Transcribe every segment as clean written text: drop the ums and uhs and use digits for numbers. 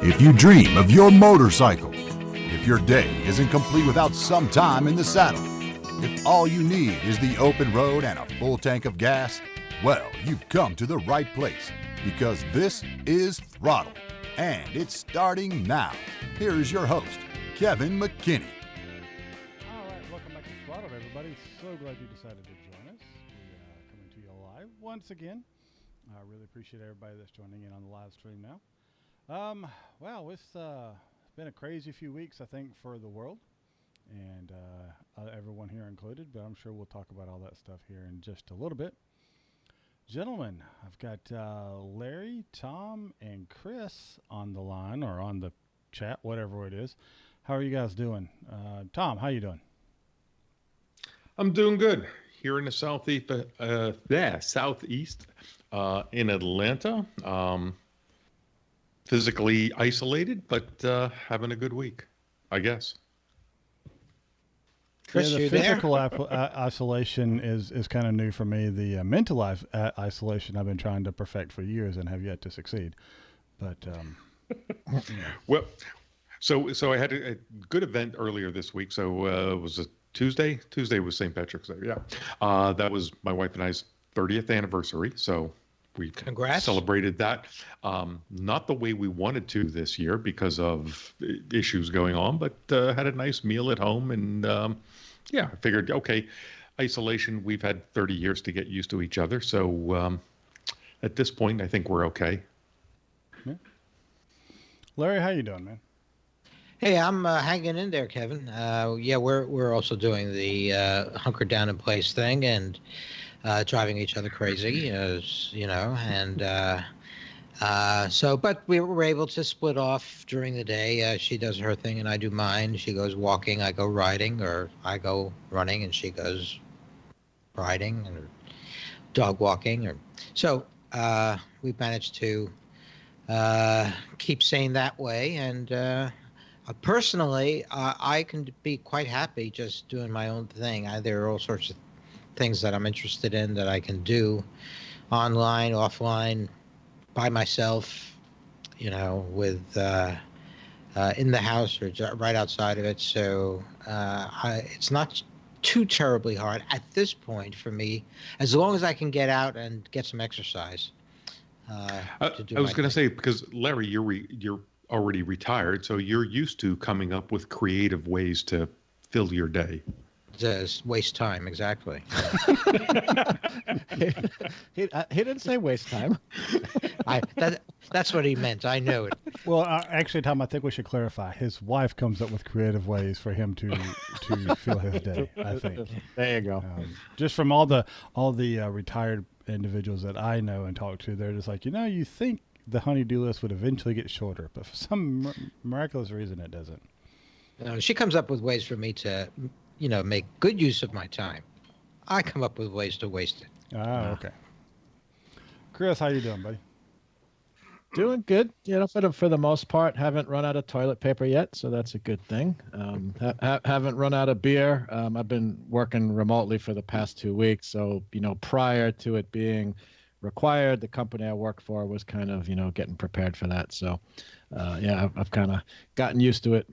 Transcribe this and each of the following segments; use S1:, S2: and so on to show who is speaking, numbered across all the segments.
S1: If you dream of your motorcycle, if your day isn't complete without some time in the saddle, if all you need is the open road and a full tank of gas, well, you've come to the right place, because this is Throttled, and it's starting now. Here is your host, Kevin McKinney.
S2: All right, welcome back to Throttled, everybody. So glad you decided to join us. We are coming to you live once again. I really appreciate everybody that's joining in on the live stream now. Well, it's been a crazy few weeks, I think, for the world, and everyone here included, but I'm sure we'll talk about all that stuff here in just a little bit. Gentlemen, I've got Larry, Tom, and Chris on the line, or on the chat, whatever it is. How are you guys doing? Tom, how you doing?
S3: I'm doing good here in the southeast in Atlanta. Physically isolated, but having a good week, I guess.
S2: Chris, yeah, the physical isolation is kind of new for me. The mental isolation I've been trying to perfect for years and have yet to succeed. But yeah.
S3: Well, so I had a good event earlier this week. So it was a Tuesday. Tuesday was St. Patrick's Day. Yeah, that was my wife and I's 30th anniversary. So we celebrated that. Not the way we wanted to this year because of issues going on, but had a nice meal at home. And yeah, I figured, okay, isolation, we've had 30 years to get used to each other. So at this point, I think we're okay.
S2: Yeah. Larry, how you doing, man?
S4: Hey, I'm hanging in there, Kevin. Yeah, we're also doing the hunker down in place thing and driving each other crazy, you know, and but we were able to split off during the day. She does her thing and I do mine. She goes walking, I go riding, or I go running and she goes riding or dog walking. So we managed to keep sane that way. And personally, I can be quite happy just doing my own thing. There are all sorts of things that I'm interested in that I can do online, offline, by myself, you know, with in the house or right outside of it. So it's not too terribly hard at this point for me, as long as I can get out and get some exercise.
S3: I was going to say, because Larry, you're already retired, so you're used to coming up with creative ways to fill your day.
S4: Just waste time, exactly.
S5: he didn't say waste time.
S4: That's what he meant. I know it.
S2: Well, actually, Tom, I think we should clarify. His wife comes up with creative ways for him to fill his day, I think.
S5: There you go.
S2: Just from all the retired individuals that I know and talk to, they're just like, you think the honey-do list would eventually get shorter, but for some miraculous reason, it doesn't.
S4: She comes up with ways for me to, make good use of my time. I come up with ways to waste it.
S2: Oh, okay. Chris, how you doing, buddy?
S5: Doing good. For the most part, haven't run out of toilet paper yet, so that's a good thing. Haven't run out of beer. I've been working remotely for the past 2 weeks, so prior to it being required, the company I work for was kind of getting prepared for that. So yeah, I've kind of gotten used to it,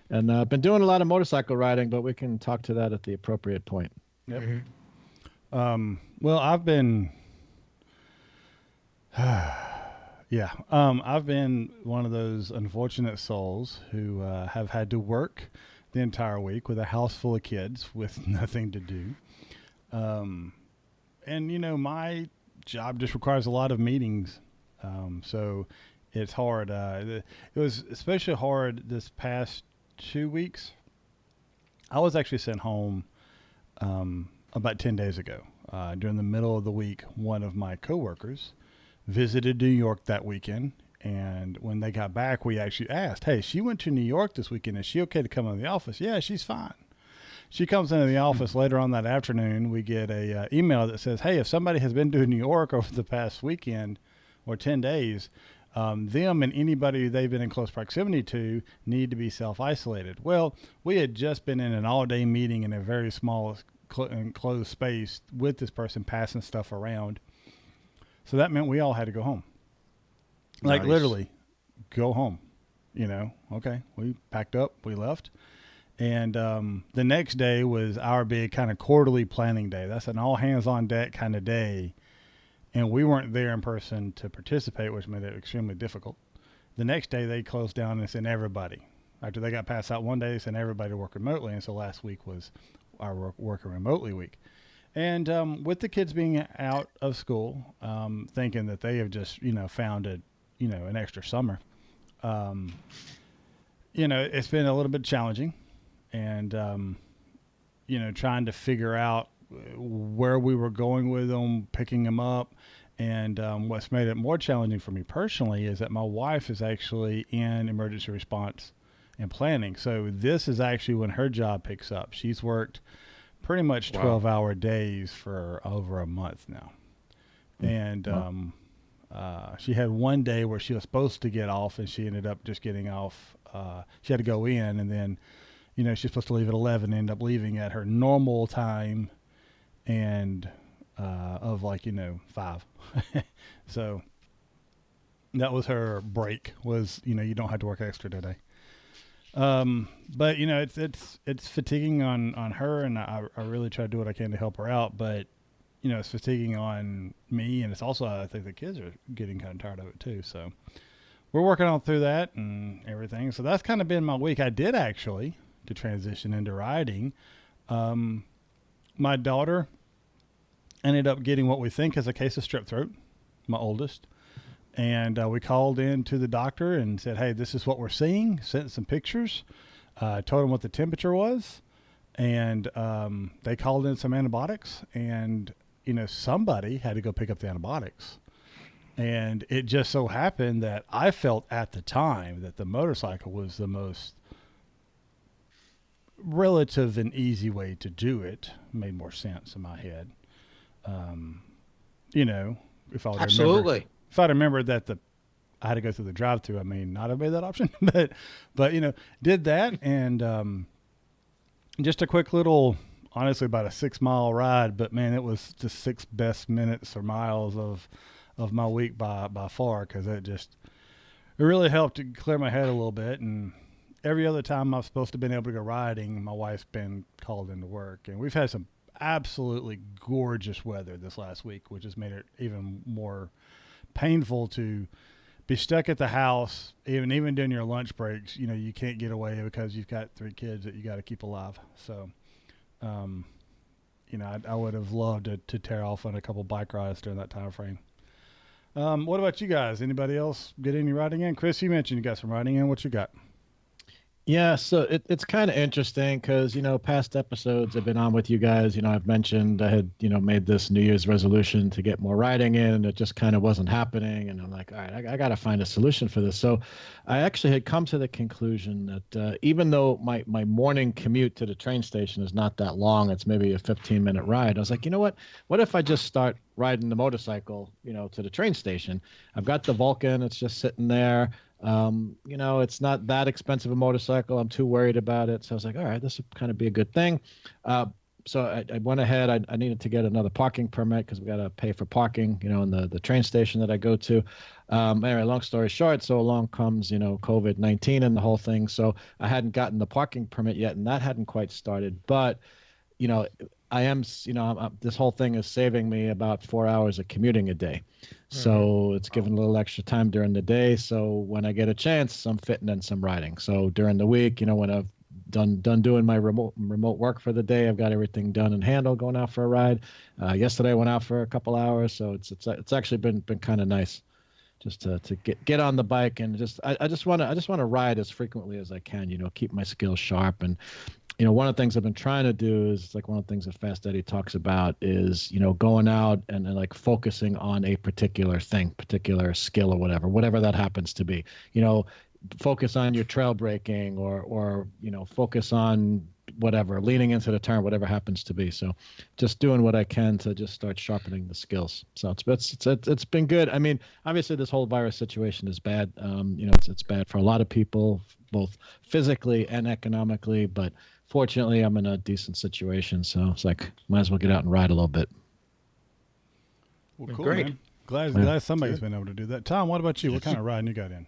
S5: and I've been doing a lot of motorcycle riding, but we can talk to that at the appropriate point.
S2: Yep. Mm-hmm. Well, I've been I've been one of those unfortunate souls who have had to work the entire week with a house full of kids with nothing to do. And my job just requires a lot of meetings. So it's hard. It was especially hard this past 2 weeks. I was actually sent home about 10 days ago. During the middle of the week, one of my coworkers visited New York that weekend. And when they got back, we actually asked, hey, she went to New York this weekend. Is she okay to come into the office? Yeah, she's fine. She comes into the office later on that afternoon. We get a email that says, hey, if somebody has been to New York over the past weekend or 10 days, them and anybody they've been in close proximity to need to be self-isolated. Well, we had just been in an all-day meeting in a very small enclosed space with this person passing stuff around. So that meant we all had to go home. Like literally go home. Okay. We packed up, we left. And the next day was our big kind of quarterly planning day. That's an all hands on deck kind of day. And we weren't there in person to participate, which made it extremely difficult. The next day they closed down and sent everybody. After they got passed out one day, they sent everybody to work remotely. And so last week was our working remotely week. And with the kids being out of school, thinking that they have just, found an extra summer, it's been a little bit challenging. And, trying to figure out where we were going with them, picking them up. And what's made it more challenging for me personally is that my wife is actually in emergency response and planning. So this is actually when her job picks up. She's worked pretty much 12-hour days for over a month now. And she had one day where she was supposed to get off, and she ended up just getting off. She had to go in, and then, she's supposed to leave at 11, ended up leaving at her normal time and of 5. So that was her break, was, you don't have to work extra today. But it's fatiguing on her, and I really try to do what I can to help her out, but it's fatiguing on me, and it's also, I think the kids are getting kind of tired of it too. So we're working on through that and everything. So that's kind of been my week. I did actually, to transition into riding, my daughter ended up getting what we think is a case of strep throat, my oldest. And we called in to the doctor and said, hey, this is what we're seeing. Sent some pictures, told them what the temperature was. And they called in some antibiotics. And, somebody had to go pick up the antibiotics. And it just so happened that I felt at the time that the motorcycle was the most relative and easy way to do it. Made more sense in my head. If I would
S4: Absolutely.
S2: If I'd remembered that I had to go through the drive-through, I may not have made that option, but did that. And just a quick little, honestly, about a 6-mile ride, but man, it was the 6 best minutes or miles of my week by far. Cause it really helped to clear my head a little bit. And every other time I've supposed to have been able to go riding, my wife's been called into work, and we've had some absolutely gorgeous weather this last week, which has made it even more painful to be stuck at the house, even during your lunch breaks. You can't get away because you've got 3 kids that you got to keep alive. So, I would have loved to tear off on a couple bike rides during that time frame. What about you guys? Anybody else get any riding in? Chris, you mentioned you got some riding in. What you got?
S5: Yeah, so it's kind of interesting because, past episodes I've been on with you guys, I've mentioned I had, made this New Year's resolution to get more riding in, and it just kind of wasn't happening. And I'm like, all right, I got to find a solution for this. So I actually had come to the conclusion that even though my morning commute to the train station is not that long, it's maybe a 15-minute ride. I was like, you know what? What if I just start riding the motorcycle, to the train station? I've got the Vulcan. It's just sitting there. It's not that expensive a motorcycle. I'm too worried about it. So I was like, all right, this would kind of be a good thing. So I went ahead. I needed to get another parking permit because we got to pay for parking, in the train station that I go to. Anyway, long story short, so along comes, COVID-19 and the whole thing. So I hadn't gotten the parking permit yet, and that hadn't quite started. But, I am, this whole thing is saving me about 4 hours of commuting a day. So it's given a little extra time during the day. So when I get a chance, I'm fitting in some riding. So during the week, when I've done doing my remote work for the day, I've got everything done and handled, going out for a ride. Yesterday I went out for a couple hours. So it's actually been kind of nice just to get on the bike and I just want to ride as frequently as I can, keep my skills sharp. And one of the things I've been trying to do is like one of the things that Fast Eddie talks about is, going out and like focusing on a particular thing, particular skill or whatever that happens to be, focus on your trail braking or focus on whatever, leaning into the turn, whatever happens to be. So just doing what I can to just start sharpening the skills. So it's been good. I mean, obviously this whole virus situation is bad. It's bad for a lot of people, both physically and economically, but fortunately I'm in a decent situation. So it's like, might as well get out and ride a little bit.
S2: Well, cool,
S4: great.
S2: man. Glad somebody's been able to do that. Tom, what about you? What kind of riding you got in?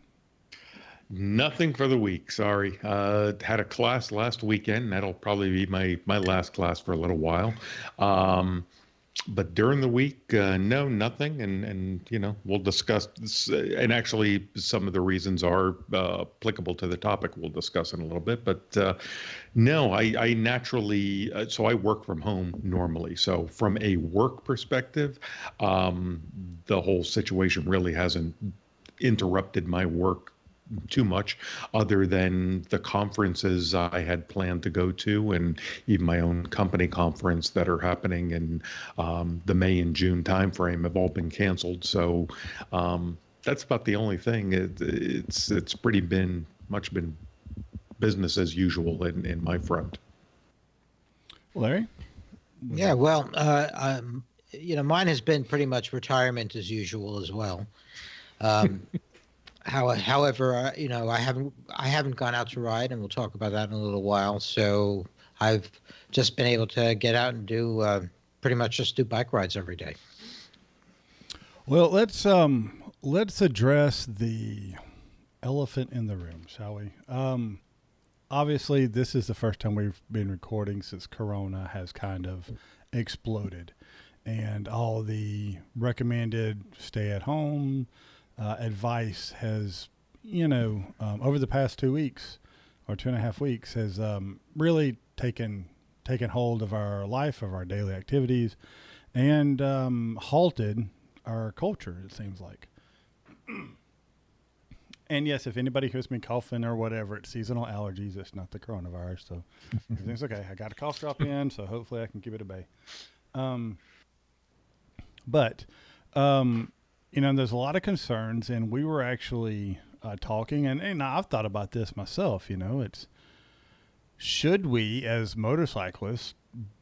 S3: Nothing for the week. Sorry. Had a class last weekend. That'll probably be my last class for a little while. Um, but during the week, no, nothing. And we'll discuss this, and actually, some of the reasons are applicable to the topic we'll discuss in a little bit. But no, I naturally, so I work from home normally. So from a work perspective, the whole situation really hasn't interrupted my work too much, other than the conferences I had planned to go to, and even my own company conference that are happening in the May and June timeframe have all been canceled. So that's about the only thing. It's pretty been business as usual in my front.
S2: Larry?
S4: Yeah, well, mine has been pretty much retirement as usual as well. However, I haven't gone out to ride, and we'll talk about that in a little while. So I've just been able to get out and do pretty much just do bike rides every day.
S2: Well, let's address the elephant in the room, shall we? Obviously, this is the first time we've been recording since Corona has kind of exploded, and all the recommended stay at home advice has, over the past 2 weeks or 2.5 weeks has really taken hold of our life, of our daily activities, and halted our culture, it seems like. And yes, if anybody hears me coughing or whatever, it's seasonal allergies. It's not the coronavirus, so everything's okay. I got a cough drop in, so hopefully I can keep it at bay. But there's a lot of concerns, and we were actually talking, and I've thought about this myself. It's, should we as motorcyclists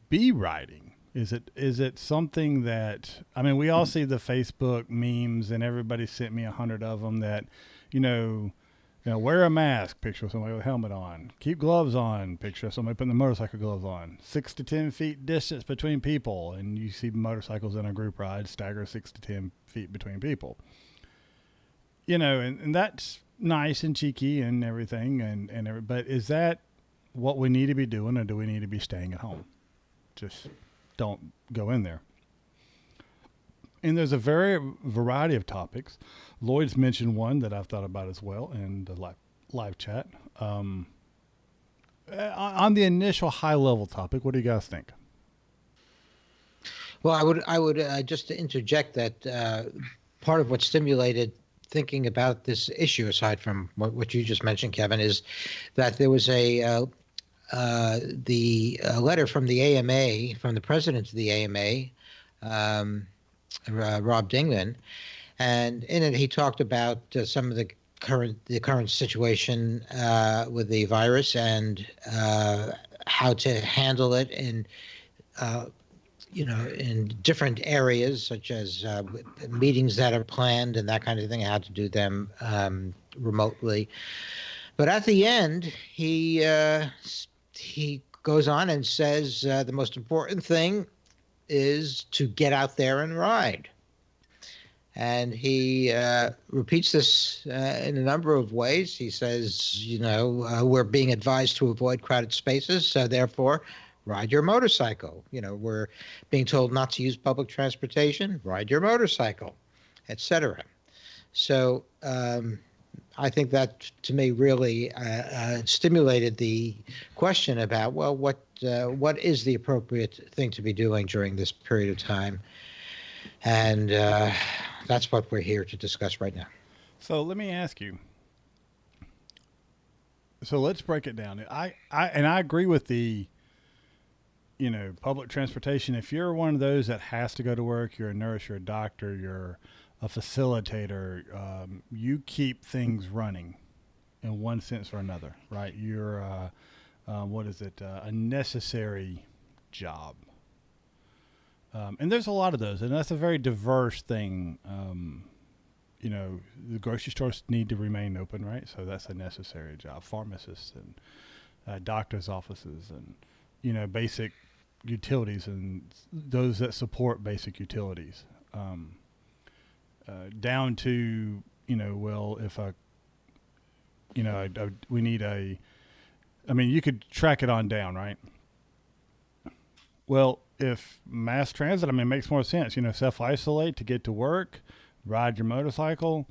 S2: be riding? Is it something that, we all see the Facebook memes, and everybody sent me 100 of them that, wear a mask, picture of somebody with a helmet on, keep gloves on, picture of somebody putting the motorcycle gloves on, 6 to 10 feet distance between people. And you see motorcycles in a group ride stagger 6 to 10 feet between people, and that's nice and cheeky and everything. But is that what we need to be doing, or do we need to be staying at home? Just don't go in there. And there's a variety of topics. Lloyd's mentioned one that I've thought about as well in the live chat. On the initial high level topic, what do you guys think?
S4: Well, I would just to interject that part of what stimulated thinking about this issue, aside from what you just mentioned, Kevin, is that there was the letter from the AMA, from the president of the AMA, Rob Dingman, and in it he talked about some of the current situation with the virus, and how to handle it in different areas, such as meetings that are planned and that kind of thing, how to do them remotely. But at the end, he goes on and says the most important thing is to get out there and ride. And he repeats this in a number of ways. He says, we're being advised to avoid crowded spaces, so therefore ride your motorcycle. We're being told not to use public transportation, ride your motorcycle, etc. So I think that, to me, really stimulated the question about, well, what is the appropriate thing to be doing during this period of time? And that's what we're here to discuss right now.
S2: So let me ask you. So let's break it down. I agree with the, public transportation. If you're one of those that has to go to work, you're a nurse, you're a doctor, you're a facilitator, you keep things running in one sense or another, right? You're, a necessary job. And there's a lot of those, and that's a very diverse thing. The grocery stores need to remain open, right? So that's a necessary job. Pharmacists and doctors' offices, and, basic utilities, and those that support basic utilities. Down to, if we need I mean, you could track it on down, right? Well, if mass transit, I mean, it makes more sense. Self-isolate to get to work, ride your motorcycle,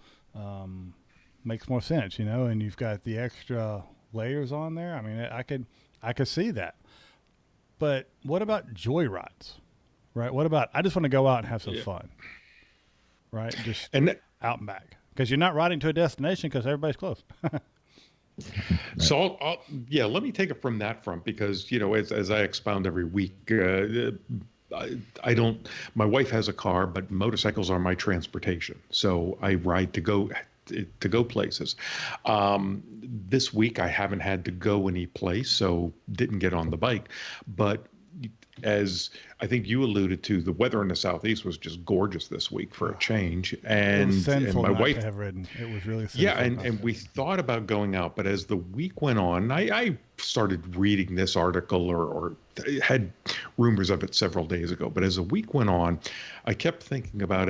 S2: makes more sense. And you've got the extra layers on there. I mean, I could see that. But what about joy rides, right? What about I just want to go out and have some fun, right? Just out and back, because you're not riding to a destination because everybody's close.
S3: So let me take it from that front, because as I expound every week, I don't. My wife has a car, but motorcycles are my transportation. So I ride to go places. This week I haven't had to go any place, so didn't get on the bike. But as I think you alluded to, the weather in the Southeast was just gorgeous this week for a change. And,
S2: It was sinful
S3: and my
S2: not
S3: wife
S2: to have ridden. It was really sinful.
S3: Yeah, and we thought about going out, but as the week went on, I started reading this article or had rumors of it several days ago. But as the week went on, I kept thinking about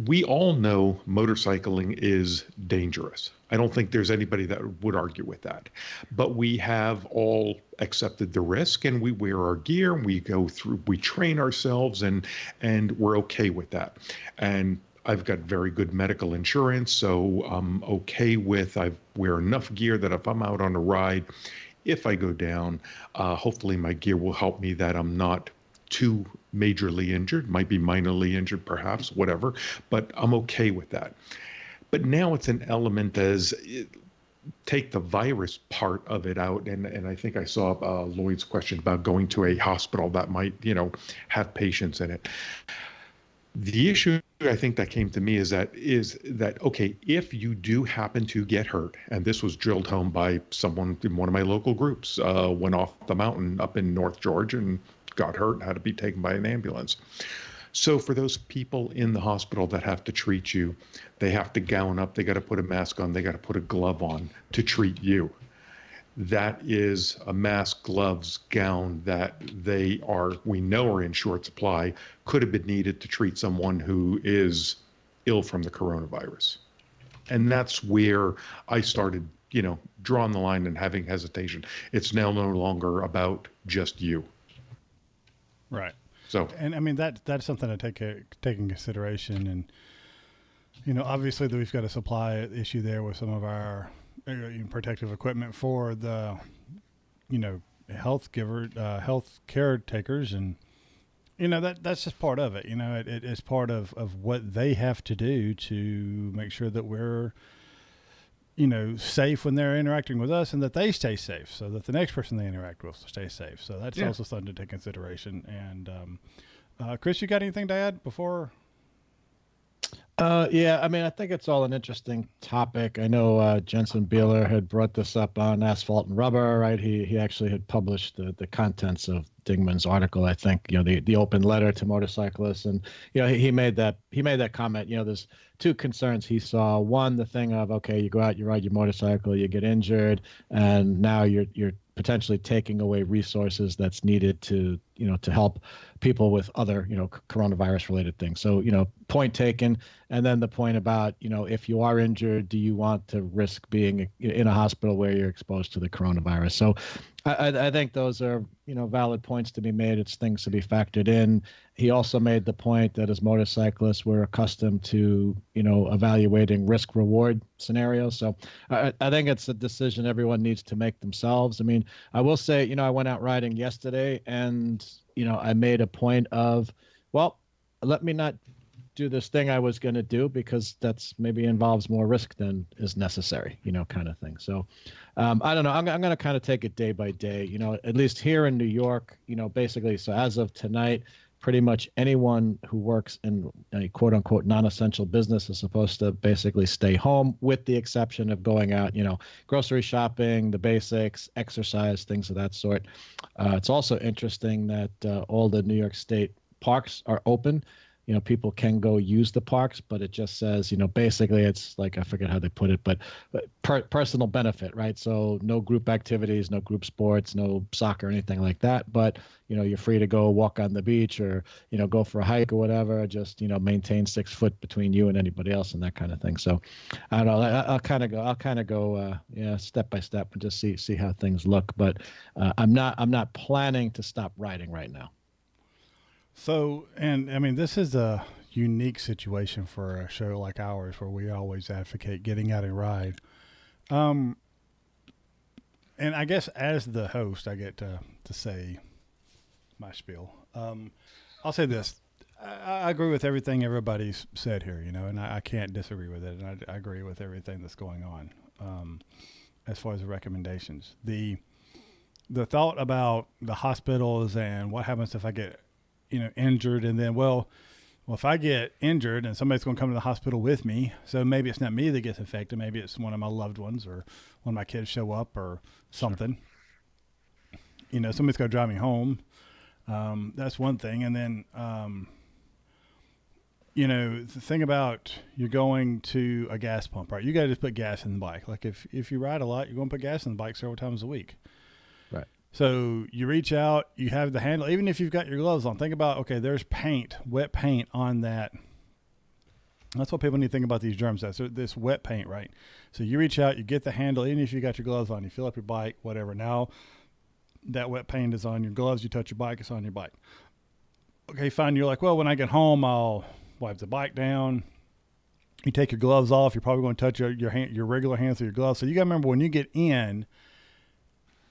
S3: we all know motorcycling is dangerous. I don't think there's anybody that would argue with that. But we have all accepted the risk, and we wear our gear, and we train ourselves, and we're okay with that. And I've got very good medical insurance, so I'm okay with, I wear enough gear that if I'm out on a ride, if I go down, hopefully my gear will help me that I'm not too majorly injured, might be minorly injured perhaps, whatever, but I'm okay with that. But now it's an element take the virus part of it out, and I think I saw Lloyd's question about going to a hospital that might, have patients in it. The issue I think that came to me is that okay, if you do happen to get hurt, and this was drilled home by someone in one of my local groups, went off the mountain up in North Georgia and got hurt and had to be taken by an ambulance. So for those people in the hospital that have to treat you, they have to gown up, they got to put a mask on, they got to put a glove on to treat you. That is a mask, gloves, gown that we know are in short supply, could have been needed to treat someone who is ill from the coronavirus. And that's where I started, drawing the line and having hesitation. It's now no longer about just you.
S2: Right.
S3: So,
S2: and I mean, that's something to take in consideration. And, obviously we've got a supply issue there with some of our protective equipment for the, health caretakers. And, that's just part of it. It's part of what they have to do to make sure that we're, safe when they're interacting with us, and that they stay safe so that the next person they interact with stays safe. So that's also something to take consideration. And Chris, you got anything to add before?
S5: Yeah, I mean, I think it's all an interesting topic. I know Jensen Beeler had brought this up on Asphalt and Rubber, right? He actually had published the contents of Dingman's article, I think, the open letter to motorcyclists. And, he made that comment, there's two concerns he saw. One, the thing of, okay, you go out, you ride your motorcycle, you get injured, and now you're potentially taking away resources that's needed to help people with other, coronavirus related things. So, point taken. And then the point about, if you are injured, do you want to risk being in a hospital where you're exposed to the coronavirus? So I think those are, valid points to be made. It's things to be factored in. He also made the point that as motorcyclists, we're accustomed to, evaluating risk reward scenarios. So I think it's a decision everyone needs to make themselves. I mean, I will say, I went out riding yesterday, and, I made a point of, well, let me not do this thing I was going to do because that's maybe involves more risk than is necessary, kind of thing. So I don't know. I'm going to kind of take it day by day, at least here in New York, basically. So as of tonight, pretty much anyone who works in a quote unquote non-essential business is supposed to basically stay home, with the exception of going out, grocery shopping, the basics, exercise, things of that sort. It's also interesting that all the New York State parks are open. people can go use the parks, but it just says, basically it's like, I forget how they put it, but personal benefit, right? So no group activities, no group sports, no soccer, anything like that. But, you're free to go walk on the beach or, go for a hike or whatever. Just, maintain 6 foot between you and anybody else and that kind of thing. So I don't know. I'll kind of go, step by step and just see how things look. But I'm not planning to stop riding right now.
S2: So, and I mean, this is a unique situation for a show like ours where we always advocate getting out and ride. And I guess as the host, I get to say my spiel. I'll say this. I agree with everything everybody's said here, and I can't disagree with it. And I agree with everything that's going on as far as the recommendations. The thought about the hospitals and what happens if I get injured, and then, well, if I get injured and somebody's going to come to the hospital with me, so maybe it's not me that gets infected, maybe it's one of my loved ones or one of my kids show up or something. Sure. Somebody's going to drive me home. That's one thing. And then, the thing about you're going to a gas pump, right? You got to just put gas in the bike. Like if you ride a lot, you're going to put gas in the bike several times a week.
S5: Right.
S2: So you reach out, you have the handle, even if you've got your gloves on, think about, okay, there's paint, wet paint on that. That's what people need to think about these germs. So this wet paint, right? So you reach out, you get the handle, even if you got your gloves on, you fill up your bike, whatever. Now that wet paint is on your gloves, you touch your bike, it's on your bike. Okay, fine. You're like, well, when I get home, I'll wipe the bike down. You take your gloves off, you're probably going to touch your regular hands with your gloves. So you got to remember when you get in,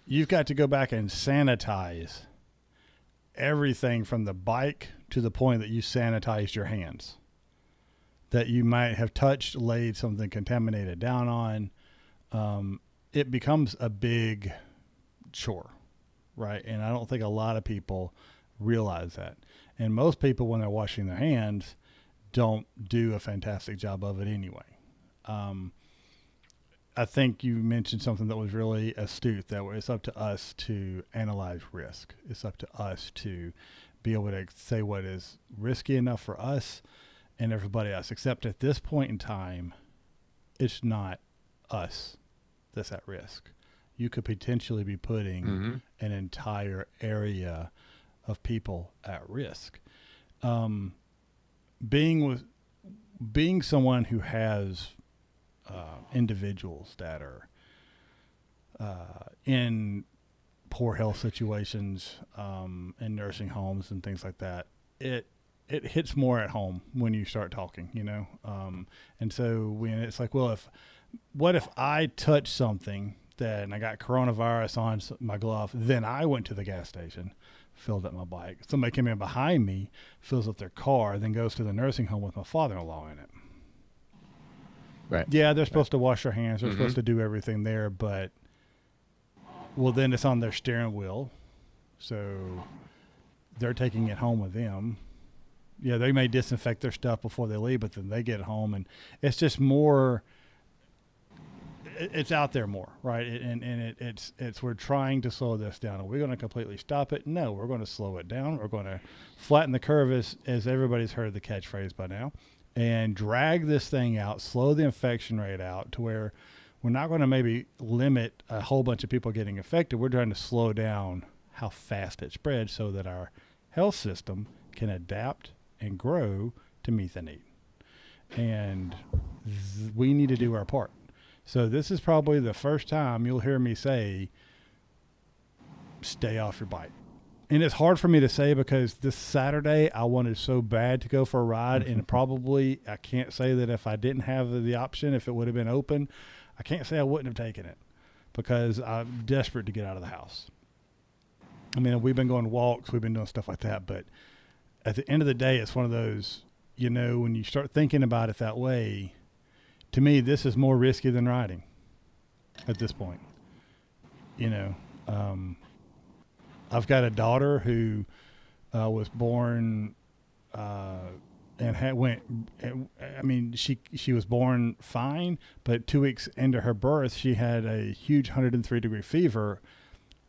S2: you've got to go back and sanitize everything from the bike to the point that you sanitized your hands that you might have touched, laid something contaminated down on. It becomes a big chore, right? And I don't think a lot of people realize that. And most people, when they're washing their hands, don't do a fantastic job of it anyway. I think you mentioned something that was really astute, that it's up to us to analyze risk. It's up to us to be able to say what is risky enough for us and everybody else, except at this point in time, it's not us that's at risk. You could potentially be putting an entire area of people at risk. Being someone who has individuals that are in poor health situations, in nursing homes and things like that, it hits more at home when you start talking, and so when it's like, well, what if I touch something and I got coronavirus on my glove, then I went to the gas station, filled up my bike, somebody came in behind me, fills up their car, then goes to the nursing home with my father-in-law in it.
S5: Right.
S2: Yeah, they're supposed to wash their hands. They're supposed to do everything there, but then it's on their steering wheel, so they're taking it home with them. Yeah, they may disinfect their stuff before they leave, but then they get home, and it's just more. It's out there more, right? It's we're trying to slow this down. Are we going to completely stop it? No, we're going to slow it down. We're going to flatten the curve, as everybody's heard the catchphrase by now, and drag this thing out, slow the infection rate out to where we're not going to maybe limit a whole bunch of people getting infected. We're trying to slow down how fast it spreads so that our health system can adapt and grow to meet the need. And we need to do our part. So this is probably the first time you'll hear me say, stay off your bike. And it's hard for me to say because this Saturday I wanted so bad to go for a ride, and probably I can't say that if I didn't have the option, if it would have been open, I can't say I wouldn't have taken it because I'm desperate to get out of the house. I mean, we've been going walks, we've been doing stuff like that, but at the end of the day, it's one of those, when you start thinking about it that way, to me, this is more risky than riding at this point. I've got a daughter who was born she was born fine, but 2 weeks into her birth, she had a huge 103-degree fever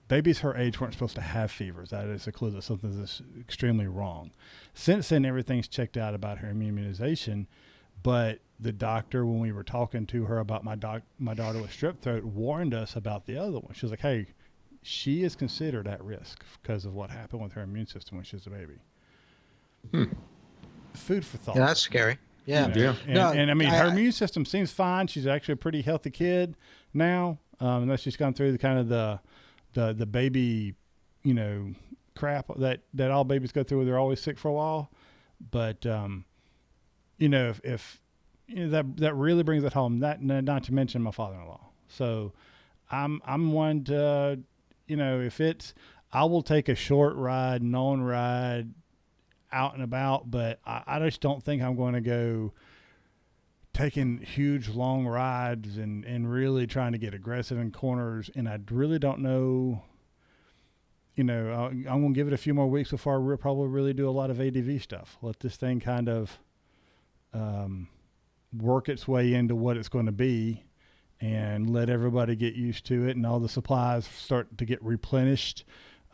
S2: babies her age weren't supposed to have fevers. That is a clue that something is extremely wrong. Since then, everything's checked out about her immunization, but the doctor, when we were talking to her about my daughter with strep throat, warned us about the other one. She was like, hey, she is considered at risk because of what happened with her immune system when she was a baby. Food for thought.
S4: Yeah, that's scary. Yeah.
S2: You know?
S3: Yeah.
S2: And,
S4: No,
S2: and I mean,
S4: I-
S2: her immune system seems fine. She's actually a pretty healthy kid now, unless she's gone through the kind of the baby, you know, crap that all babies go through. They're always sick for a while. But, you know, if you know, that really brings it home, that not to mention my father-in-law. So I'm one to, you know, if it's, I will take a short ride, known ride out and about, but I just don't think I'm going to go taking huge long rides and really trying to get aggressive in corners. And I really don't know, you know, I'm going to give it a few more weeks before I probably really do a lot of ADV stuff. Let this thing kind of work its way into what it's going to be and let everybody get used to it and all the supplies start to get replenished.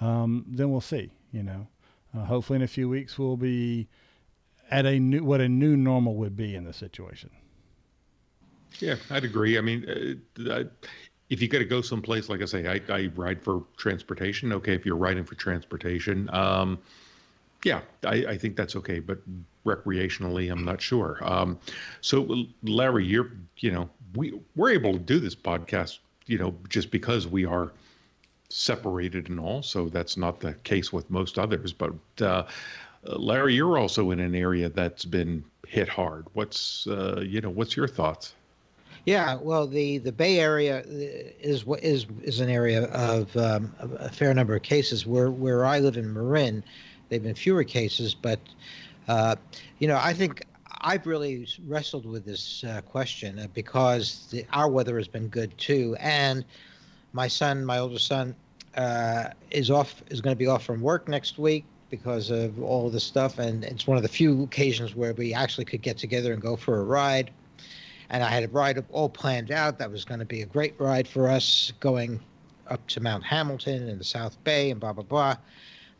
S2: Then we'll see, you know. Hopefully in a few weeks we'll be at what a new normal would be in the situation.
S3: Yeah, I'd agree. I mean, if you got to go someplace, like I say, I ride for transportation. Okay, if you're riding for transportation, yeah, I think that's okay. But recreationally, I'm not sure. So, Larry, we're able to do this podcast, you know, just because we are separated and all. So that's not the case with most others. But Larry, you're also in an area that's been hit hard. What's your thoughts?
S4: Yeah, well, the Bay Area is an area of a fair number of cases. Where I live in Marin, they've been fewer cases, but I think I've really wrestled with this question because our weather has been good too, and my oldest son, is going to be off from work next week because of all this stuff, and it's one of the few occasions where we actually could get together and go for a ride. And I had a ride all planned out. That was going to be a great ride for us, going up to Mount Hamilton and the South Bay and blah, blah, blah.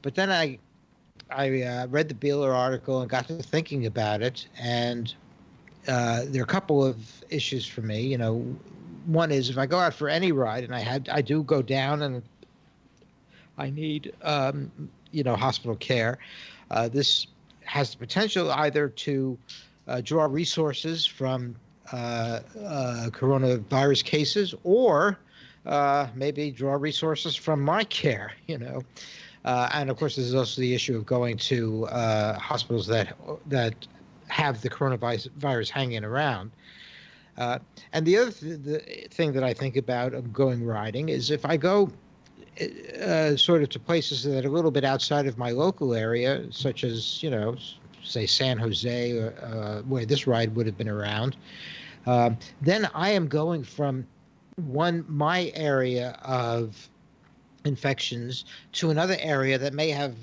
S4: But then I read the Beeler article and got to thinking about it. And there are a couple of issues for me. You know, one is if I go out for any ride, and I do go down and I need, hospital care, this has the potential either to draw resources from coronavirus cases, or maybe draw resources from my care, and of course there's also the issue of going to hospitals that have the coronavirus hanging around. And the other thing that I think about of going riding is if I go sort of to places that are a little bit outside of my local area, such as, say San Jose, or where this ride would have been around, then I am going from my area of infections to another area that may have,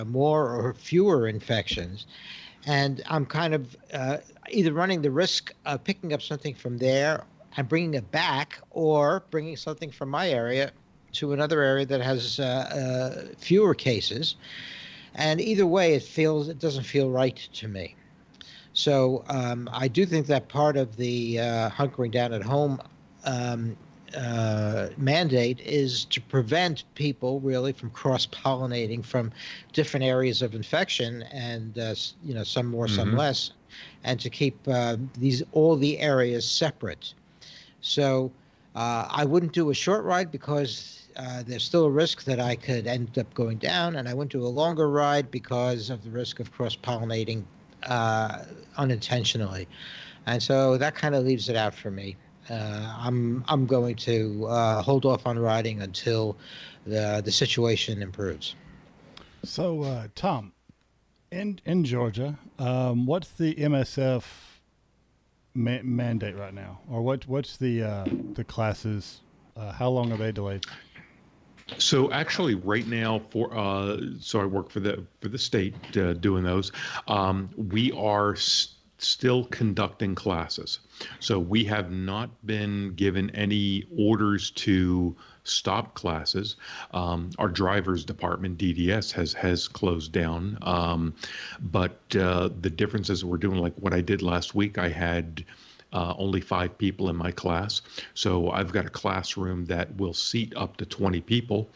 S4: more or fewer infections. And I'm kind of either running the risk of picking up something from there and bringing it back, or bringing something from my area to another area that has fewer cases. And either way, it doesn't feel right to me. So I do think that part of the hunkering down at home mandate is to prevent people really from cross-pollinating from different areas of infection, and some more, some less, and to keep all the areas separate. So I wouldn't do a short ride because there's still a risk that I could end up going down, and I wouldn't do a longer ride because of the risk of cross-pollinating unintentionally. And so that kind of leaves it out for me. I'm going to hold off on riding until the situation improves.
S2: So, Tom, in Georgia, what's the MSF mandate right now, or what's the classes? How long are they delayed?
S3: So actually, right now, so I work for the state doing those. We are still conducting classes. So we have not been given any orders to stop classes. Our drivers department, DDS, has closed down. But the difference is we're doing like what I did last week. I had only 5 people in my class. So I've got a classroom that will seat up to 20 people.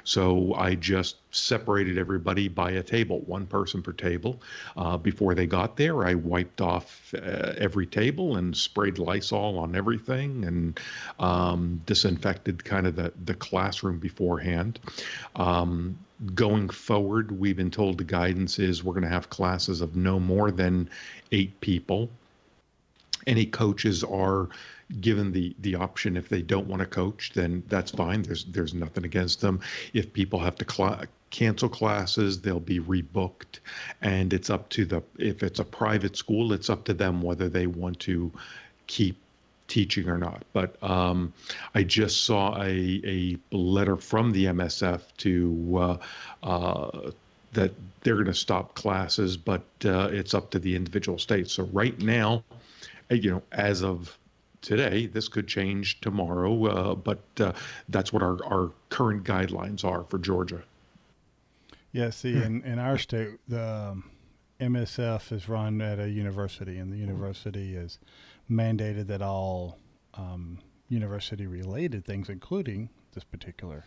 S3: So I just separated everybody by a table, one person per table. Before they got there, I wiped off every table and sprayed Lysol on everything and disinfected kind of the classroom beforehand. Going forward, we've been told the guidance is we're going to have classes of no more than 8 people. Any coaches are given the option. If they don't want to coach, then that's fine. There's nothing against them. If people have to cancel classes, they'll be rebooked, and it's up to if it's a private school, it's up to them whether they want to keep teaching or not. But I just saw a letter from the MSF to that they're going to stop classes, but it's up to the individual states. So right now, as of today, this could change tomorrow, but that's what our current guidelines are for Georgia.
S2: Yeah, see, in our state, the MSF is run at a university, and the university is mandated that all university-related things, including this particular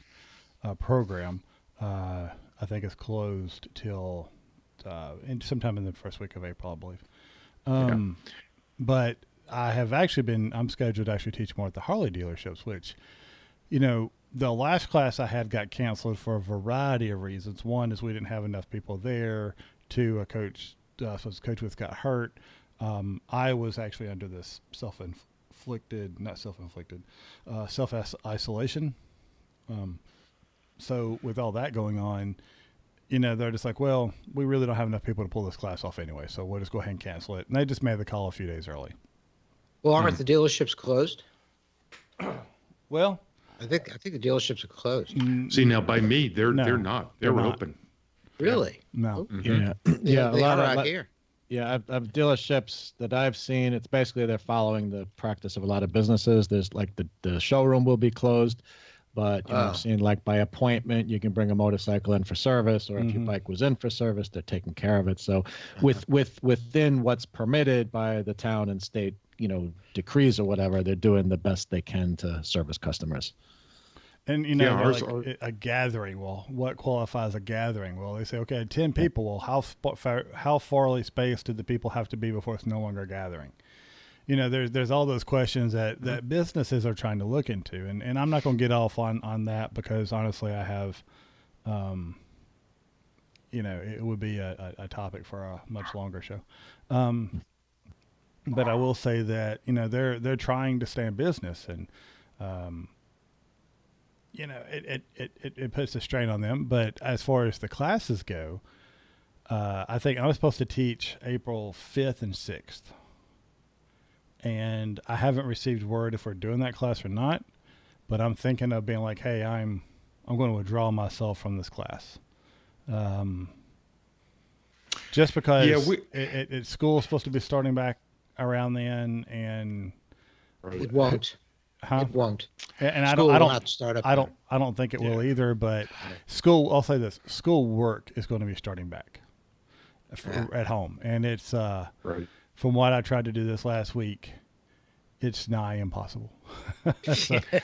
S2: program, I think is closed till sometime in the first week of April, I believe. But I have actually I'm scheduled to actually teach more at the Harley dealerships, which, the last class I had got canceled for a variety of reasons. One is we didn't have enough people there. 2, a coach, coach with got hurt. I was actually under this self-isolation. So with all that going on, they're just like, well, we really don't have enough people to pull this class off anyway, so we'll just go ahead and cancel it. And they just made the call a few days early.
S4: Well, aren't the dealerships closed?
S2: Well,
S4: I think the dealerships are closed.
S3: See, now by me, they're not. They're
S2: not.
S3: open.
S4: Really?
S2: No.
S3: Mm-hmm.
S5: Yeah.
S4: They are out here.
S5: Yeah, I've dealerships that I've seen. It's basically they're following the practice of a lot of businesses. There's like the showroom will be closed, but I've seen like by appointment you can bring a motorcycle in for service, or if your bike was in for service, they're taking care of it. So within what's permitted by the town and state, decrees or whatever, they're doing the best they can to service customers.
S2: And a gathering. Well, what qualifies a gathering? Well, they say, okay, 10 people. Well, how farly spaced did the people have to be before it's no longer a gathering? There's all those questions that businesses are trying to look into, and I'm not going to get off on that because honestly, I have, it would be a topic for a much longer show. But I will say that they're trying to stay in business, and it puts a strain on them. But as far as the classes go, I think I was supposed to teach April 5th and 6th. And I haven't received word if we're doing that class or not, but I'm thinking of being like, hey, I'm going to withdraw myself from this class. Just because school is supposed to be starting back around then, and
S4: it won't.
S2: Huh?
S4: It won't.
S2: And
S4: I
S2: don't think it will either, but I'll say this, school work is going to be starting back at home. And it's, from what I tried to do this last week, it's nigh impossible.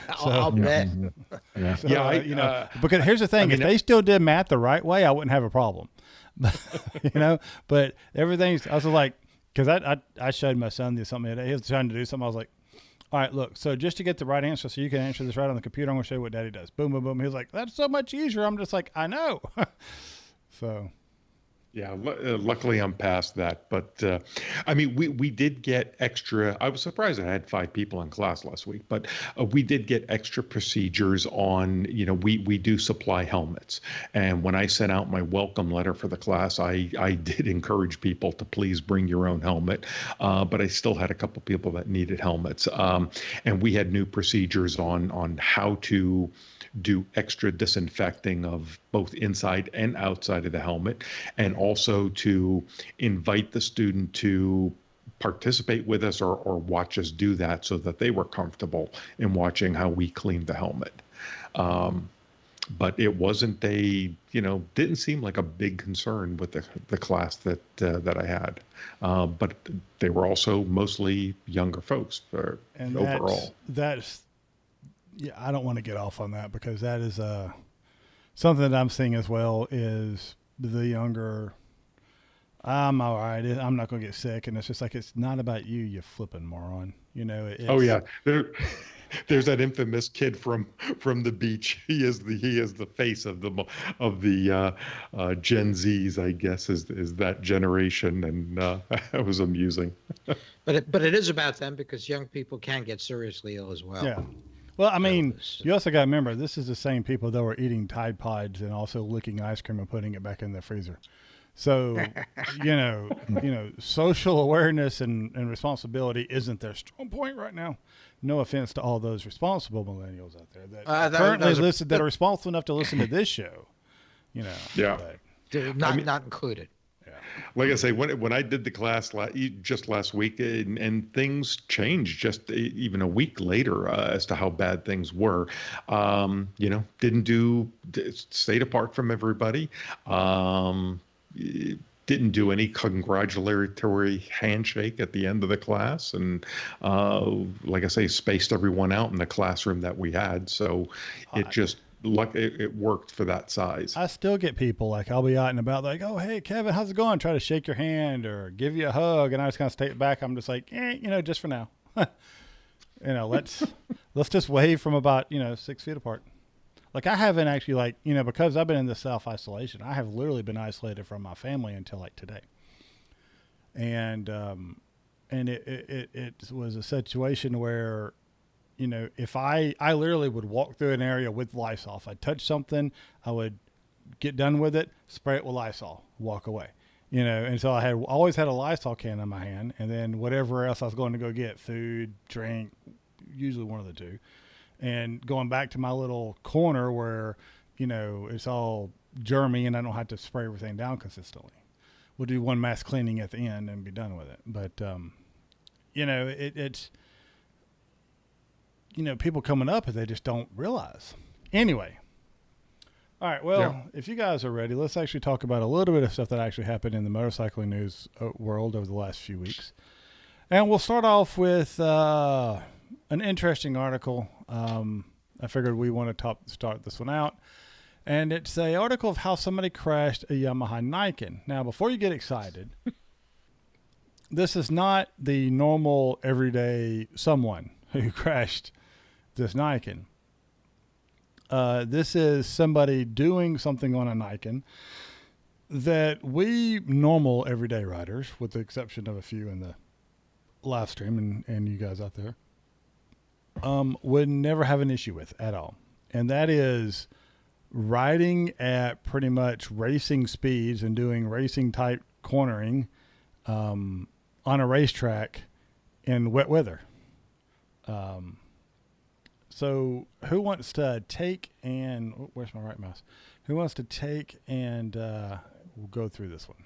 S4: I'll bet.
S2: Because here's the thing, if they still did math the right way, I wouldn't have a problem. But everything's, I was like, because I showed my son something today. He was trying to do something. I was like, all right, look, so just to get the right answer so you can answer this right on the computer, I'm going to show you what Daddy does. Boom, boom, boom. He was like, that's so much easier. I'm just like, I know. So.
S3: Yeah, luckily I'm past that. But we did get extra. I was surprised I had 5 people in class last week, but we did get extra procedures on, we do supply helmets. And when I sent out my welcome letter for the class, I did encourage people to please bring your own helmet. But I still had a couple people that needed helmets. And we had new procedures on how to do extra disinfecting of both inside and outside of the helmet, and also to invite the student to participate with us or watch us do that, so that they were comfortable in watching how we cleaned the helmet. But it wasn't didn't seem like a big concern with the class that I had. But they were also mostly younger folks
S2: And
S3: overall.
S2: yeah, I don't want to get off on that, because that is something that I'm seeing as well, is the younger, I'm all right, I'm not going to get sick. And it's just like, it's not about you, you flipping moron.
S3: Oh yeah, there's that infamous kid from the beach. He is the face of the Gen Zs, I guess, is that generation, and it was amusing.
S4: But it is about them, because young people can get seriously ill as well.
S2: Yeah. Well, I mean,
S4: it's-
S2: you also got to remember, this is the same people that were eating Tide Pods and also licking ice cream and putting it back in the freezer. So, social awareness and responsibility isn't their strong point right now. No offense to all those responsible millennials out there that currently that are responsible enough to listen to this show.
S3: Yeah.
S2: But,
S4: not included.
S3: Like I say, when I did the class just last week, and things changed just even a week later as to how bad things were. Stayed apart from everybody. Didn't do any congratulatory handshake at the end of the class, and like I say, spaced everyone out in the classroom that we had. So it worked for that size.
S2: I still get people, like, I'll be out and about, like, oh, hey, Kevin, how's it going? Try to shake your hand or give you a hug. And I just kind of stay back. I'm just like, just for now, let's just wave from about, 6 feet apart. Like, I haven't actually, because I've been in this self-isolation, I have literally been isolated from my family until like today. And it was a situation where, if I literally would walk through an area with Lysol. If I touch something, I would get done with it, spray it with Lysol, walk away. And so I always had a Lysol can in my hand, and then whatever else I was going to go get, food, drink, usually one of the two. And going back to my little corner where, it's all germy and I don't have to spray everything down consistently. We'll do one mass cleaning at the end and be done with it. But, it's, people coming up, they just don't realize. Anyway. All right. Well, If you guys are ready, let's actually talk about a little bit of stuff that actually happened in the motorcycling news world over the last few weeks. And we'll start off with an interesting article. I figured we want to start this one out. And it's an article of how somebody crashed a Yamaha Nikon. Now, before you get excited, this is not the normal everyday someone who crashed this Nikon. This is somebody doing something on a Nikon that we normal everyday riders, with the exception of a few in the live stream and you guys out there, would never have an issue with at all. And that is riding at pretty much racing speeds and doing racing type cornering on a racetrack in wet weather. So who wants to take and where's my right mouse? Who wants to take and we'll go through this one.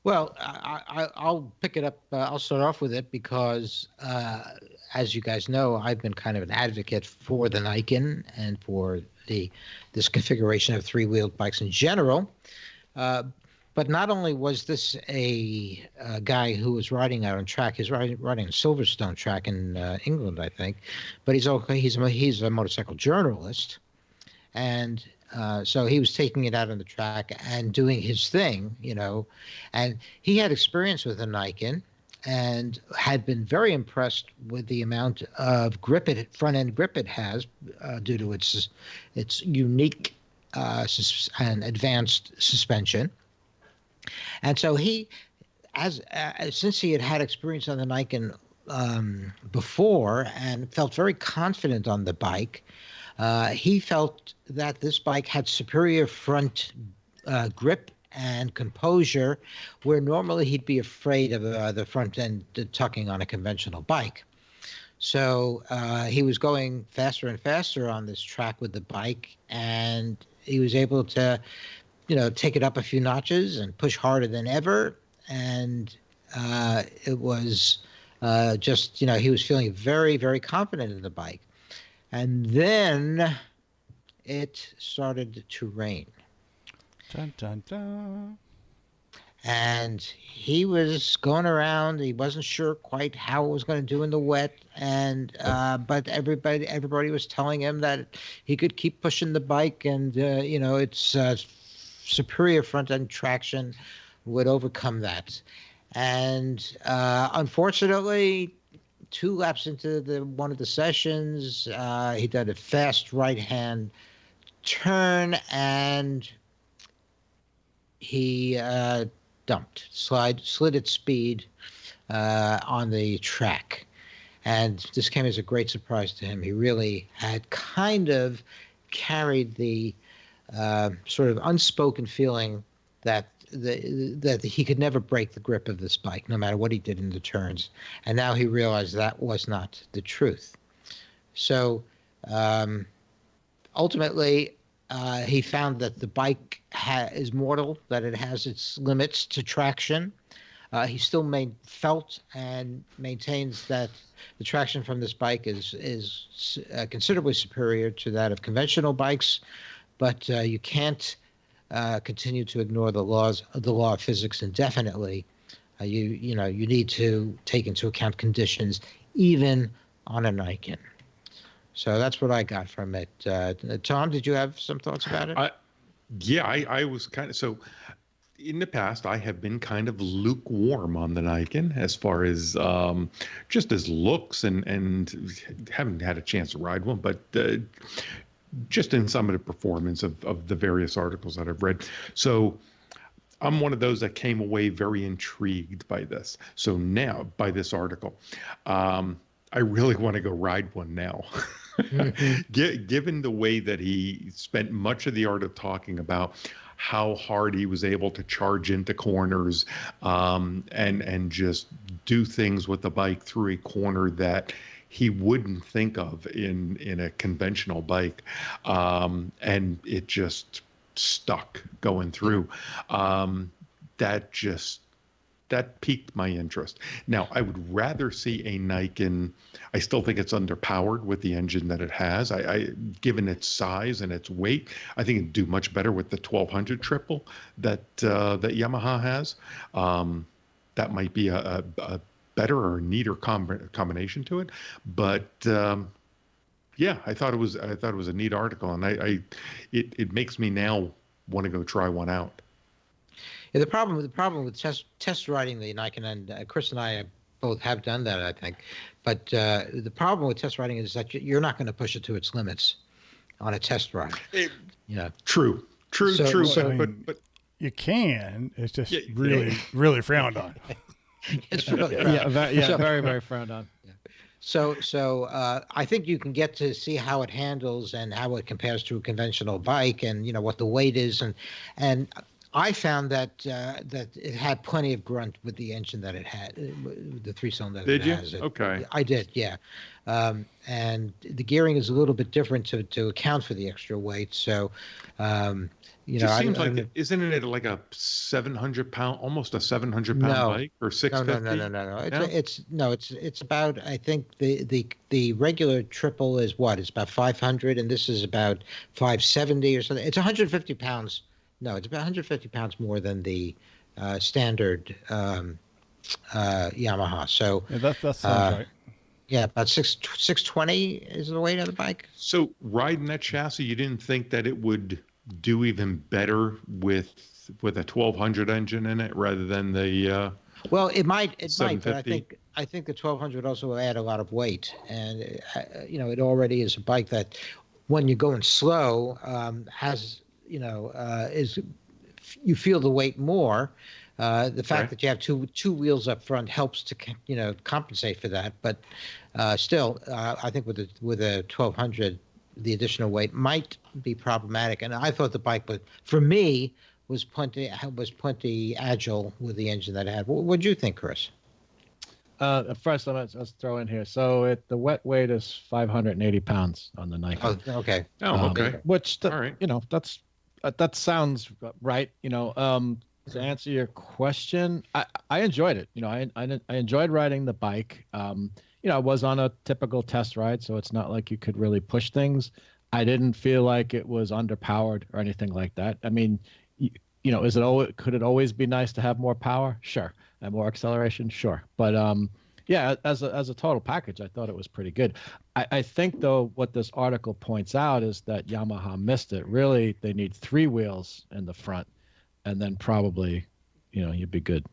S4: Well, I'll pick it up. I'll start off with it because, as you guys know, I've been kind of an advocate for the Nikon and for this configuration of three-wheeled bikes in general. But not only was this a guy who was riding out on track, he's riding a Silverstone track in England, I think, but he's a motorcycle journalist, and so he was taking it out on the track and doing his thing, and he had experience with a Nikon and had been very impressed with the amount of front end grip it has due to its unique and advanced suspension. And so since he had experience on the Nikon before and felt very confident on the bike, he felt that this bike had superior front grip and composure, where normally he'd be afraid of the front end tucking on a conventional bike. So he was going faster and faster on this track with the bike, and he was able to take it up a few notches and push harder than ever. And it was just, he was feeling very, very confident in the bike. And then it started to rain.
S2: Dun, dun, dun.
S4: And he was going around. He wasn't sure quite how it was going to do in the wet, and but everybody was telling him that he could keep pushing the bike, and its superior front end traction would overcome that. And unfortunately, 2 laps into one of the sessions, he did a fast right hand turn, and he slid its speed on the track. And this came as a great surprise to him. He really had kind of carried the sort of unspoken feeling that he could never break the grip of this bike, no matter what he did in the turns. And now he realized that was not the truth. So ultimately, he found that the bike is mortal, that it has its limits to traction. He still felt and maintains that the traction from this bike is considerably superior to that of conventional bikes, but you can't continue to ignore the law of physics indefinitely. You need to take into account conditions, even on a Niken. So that's what I got from it. Tom, did you have some thoughts about it?
S3: I was kind of, so in the past, I have been kind of lukewarm on the Niken as far as just as looks, and haven't had a chance to ride one, but just in some of the performance of the various articles that I've read. So I'm one of those that came away very intrigued by this. So now, by this article, I really want to go ride one now. Given the way that he spent much of the art of talking about how hard he was able to charge into corners and just do things with the bike through a corner that he wouldn't think of in a conventional bike, and it just stuck going through. That piqued my interest. Now, I would rather see a Niken. I still think it's underpowered with the engine that it has. Given its size and its weight, I think it'd do much better with the 1200 triple that Yamaha has. That might be a better or neater combination to it. But yeah, I thought it was a neat article, and it makes me now want to go try one out.
S4: Yeah, the problem with test riding the Niken, and Chris and I both have done that, I think. But the problem with test riding is that you're not going to push it to its limits on a test ride.
S3: True. But
S2: you can. It's just really frowned on.
S4: It's really
S5: very, very frowned on.
S4: So I think you can get to see how it handles and how it compares to a conventional bike, and what the weight is, and I found that it had plenty of grunt with the engine that it had, the 3-cylinder that it has.
S3: Okay.
S4: I did, yeah. And the gearing is a little bit different to account for the extra weight. So,
S3: seems like isn't it like a 700-pound, almost a 700-pound bike, or 650?
S4: No. It's about, I think the regular triple is what? It's about 500, and this is about 570 or something. It's 150 pounds. No, it's about 150 pounds more than the standard Yamaha. So
S2: yeah, that sounds right.
S4: Yeah, about 620 is the weight of the bike.
S3: So riding that chassis, you didn't think that it would do even better with a 1200 engine in it rather than the
S4: well, it might, but I think the 1200 also will add a lot of weight, and it already is a bike that when you're going slow has. Is you feel the weight more. The fact that you have two wheels up front helps to compensate for that. But still, I think with a 1200, the additional weight might be problematic. And I thought the bike, for me, was plenty agile with the engine that it had. What do you think, Chris?
S5: First, let's throw in here. So the wet weight is 580 pounds on the Niken.
S4: Oh, okay.
S3: Okay.
S5: Which
S3: all right.
S5: that sounds right. To answer your question, I enjoyed it. I enjoyed riding the bike. I was on a typical test ride, so it's not like you could really push things. I didn't feel like it was underpowered or anything like that. I mean, is it always, could it always be nice to have more power? Sure. And more acceleration? Sure. But yeah, as a total package, I thought it was pretty good. I think though, what this article points out is that Yamaha missed it. Really, they need 3 wheels in the front, and then probably, you'd be good.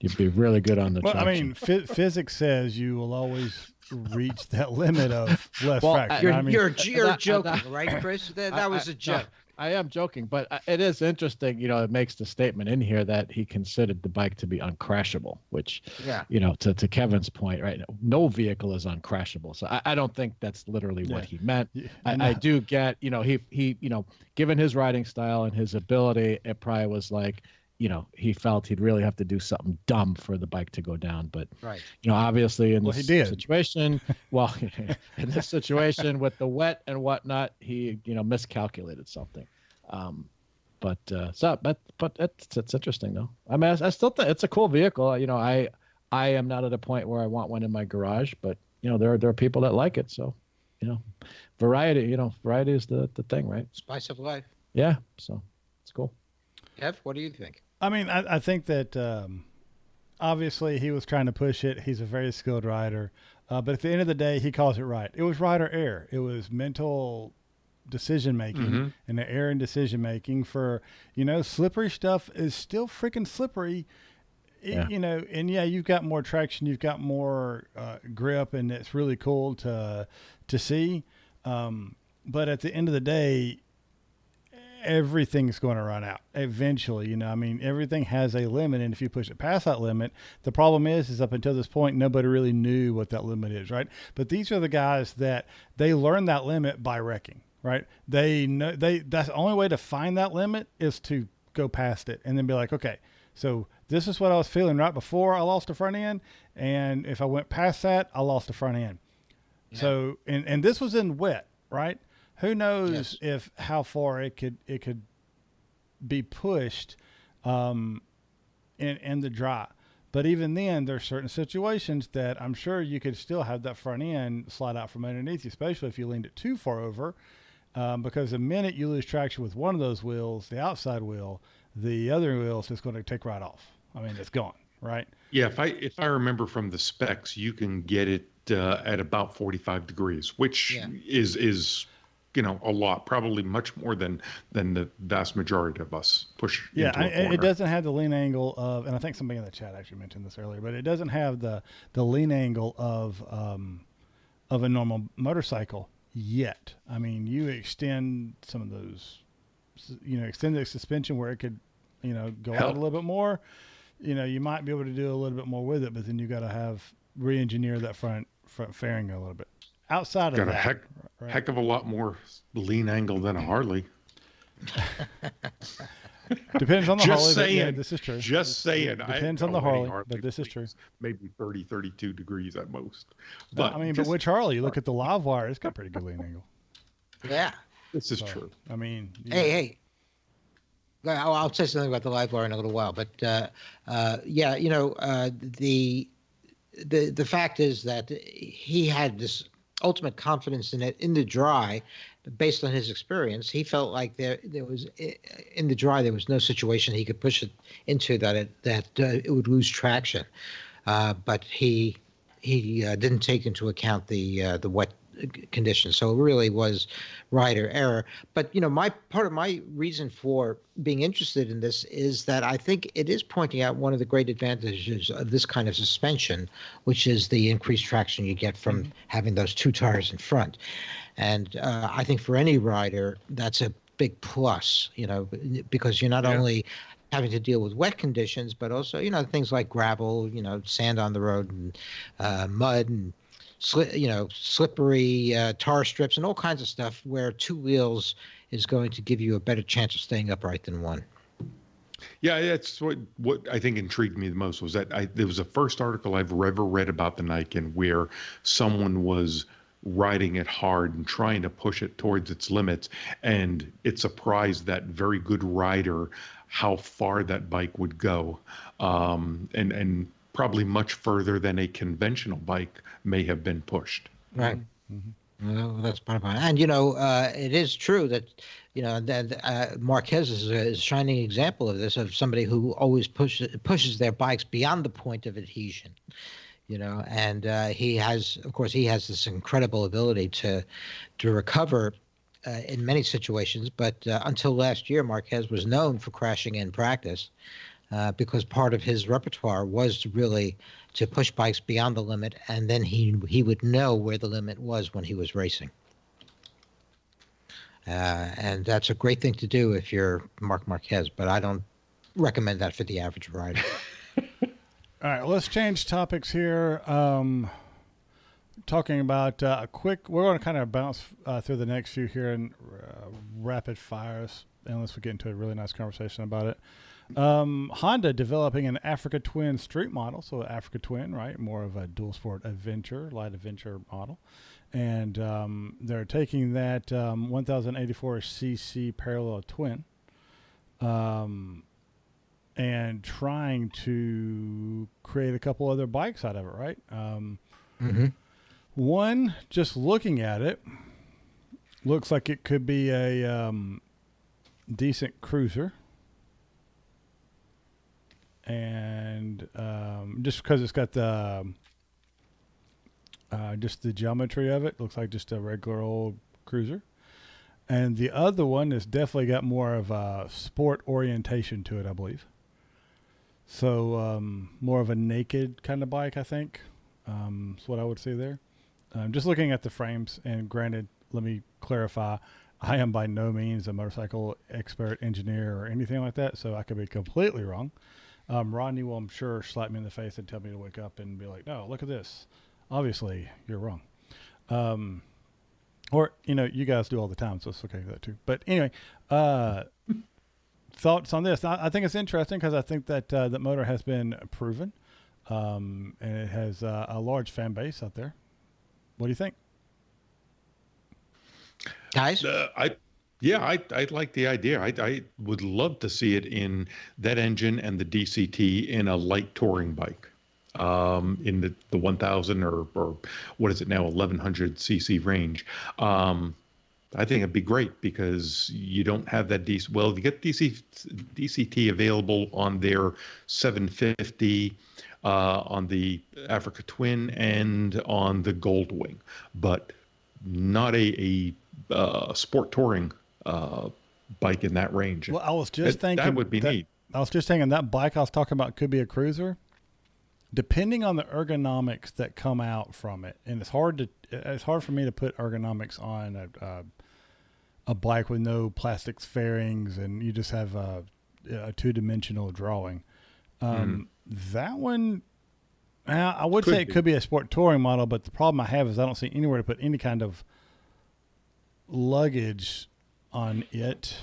S5: You'd be really good on the traction.
S2: I mean, physics says you will always reach that limit of less fraction.
S4: You're joking, right, Chris? That was a joke.
S5: No, I am joking, but it is interesting. It makes the statement in here that he considered the bike to be uncrashable, which, to Kevin's point, right? No vehicle is uncrashable. So I don't think that's literally what he meant. Yeah. I do get, he given his riding style and his ability, it probably was like, he felt he'd really have to do something dumb for the bike to go down. But,
S4: right.
S5: Obviously in this situation, in this situation with the wet and whatnot, he, miscalculated something. But it's interesting though. I mean, I still think it's a cool vehicle. I am not at a point where I want one in my garage, but there are people that like it. So, variety is the thing, right?
S4: Spice of life.
S5: Yeah. So it's cool.
S4: Kev, what do you think?
S2: I mean, I think that obviously he was trying to push it. He's a very skilled rider. But at the end of the day, he calls it right. It was rider error. It was mental decision-making and the error in decision-making for, slippery stuff is still freaking slippery. Yeah. And you've got more traction. You've got more grip, and it's really cool to see. But at the end of the day, everything's going to run out eventually. Everything has a limit, and if you push it past that limit, the problem is up until this point, nobody really knew what that limit is, right? But these are the guys that they learn that limit by wrecking, right? They know that's the only way to find that limit is to go past it and then be like, okay, so this is what I was feeling right before I lost the front end, and if I went past that, I lost the front end. Yeah. So, and this was in wet, right? Who knows how far it could be pushed in the dry. But even then, there's certain situations that I'm sure you could still have that front end slide out from underneath you, especially if you leaned it too far over, because the minute you lose traction with one of those wheels, the outside wheel, the other wheel is just going to take right off. I mean, it's gone, right?
S3: Yeah, if I remember from the specs, you can get it at about 45 degrees, which is a lot, probably much more than the vast majority of us push.
S2: Yeah,
S3: into a corner.
S2: It doesn't have the lean angle of, and I think somebody in the chat actually mentioned this earlier, but it doesn't have the lean angle of a normal motorcycle yet. I mean, you extend some of those, extend the suspension where it could, go out a little bit more. You might be able to do a little bit more with it, but then you got to re-engineer that front fairing a little bit. Outside of that,
S3: heck of a lot more lean angle than a Harley.
S2: Depends on the Harley.
S3: Saying,
S2: yeah, this is true.
S3: Just saying.
S2: Depends on the Harley, but this is true.
S3: Maybe 30, 32 degrees at most. But
S2: but which Harley? You look at the live wire; it's got pretty good lean angle.
S4: Yeah,
S3: this is true.
S2: I mean,
S4: hey. I'll say something about the live wire in a little while, but the fact is that he had this ultimate confidence in it in the dry, based on his experience. He felt like there was in the dry there was no situation he could push it into that it would lose traction, but he didn't take into account the wet conditions. So it really was rider error. But part of my reason for being interested in this is that I think it is pointing out one of the great advantages of this kind of suspension, which is the increased traction you get from having those 2 tires in front. And I think for any rider, that's a big plus, because you're not only having to deal with wet conditions, but also, things like gravel, sand on the road, and mud, and slippery tar strips and all kinds of stuff where 2 wheels is going to give you a better chance of staying upright than 1.
S3: Yeah, that's what I think intrigued me the most was that there was the first article I've ever read about the Niken where someone was riding it hard and trying to push it towards its limits. And it surprised that very good rider how far that bike would go, and probably much further than a conventional bike may have been pushed.
S4: Right. Well, that's part of it. And, it is true that, that Marquez is a shining example of this, of somebody who always pushes their bikes beyond the point of adhesion, and he has this incredible ability to recover in many situations. But until last year, Marquez was known for crashing in practice because part of his repertoire was to push bikes beyond the limit, and then he would know where the limit was when he was racing. And that's a great thing to do if you're Marc Marquez, but I don't recommend that for the average rider.
S2: All right, let's change topics here. Talking about we're going to kind of bounce through the next few here in rapid fires, unless we get into a really nice conversation about it. Honda developing an Africa Twin street model. So Africa Twin, right? More of a dual sport adventure, light adventure model. And they're taking that 1084cc parallel twin and trying to create a couple other bikes out of it, right? One, just looking at it, looks like it could be a decent cruiser. And just because it's got the just the geometry of it, looks like just a regular old cruiser. And the other one has definitely got more of a sport orientation to it, I believe. So more of a naked kind of bike, I think. That's what I would say there. Just looking at the frames, and granted, let me clarify, I am by no means a motorcycle expert, engineer, or anything like that, so I could be completely wrong. Rodney will, I'm sure, slap me in the face and tell me to wake up and be like, no, look at this. Obviously, you're wrong. Or, you guys do all the time, so it's okay with that too. But anyway, thoughts on this? I think it's interesting because I think that that motor has been proven, and it has a large fan base out there. What do you think?
S4: Guys?
S3: I like the idea. I would love to see it in that engine and the DCT in a light touring bike, in the 1000 or what is it now, 1100 cc range. I think it'd be great because you don't have that DC. Well, you get DCT available on their 750, on the Africa Twin, and on the Goldwing, but not a sport touring bike in that range.
S2: Well, I was just thinking
S3: that would be neat.
S2: I was just thinking that bike I was talking about could be a cruiser, depending on the ergonomics that come out from it. And it's hard for me to put ergonomics on a bike with no plastics fairings, and you just have a two-dimensional drawing. That one, I would say it could be a sport touring model, but the problem I have is I don't see anywhere to put any kind of luggage on it,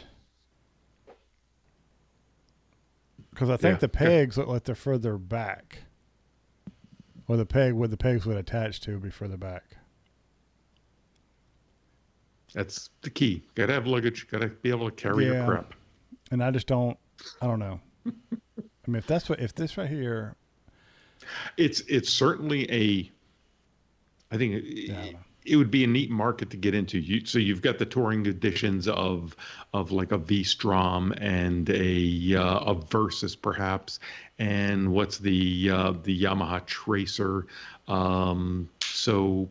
S2: because I think the pegs look like they're further back, or the peg where the pegs would attach to would be further back. That's
S3: the key. Got to have luggage. Got to be able to carry your crap.
S2: And I don't know. I mean, if this right here,
S3: it's certainly I think it would be a neat market to get into. So you've got the touring editions of like a V-Strom and a Versus perhaps, and what's the Yamaha Tracer. So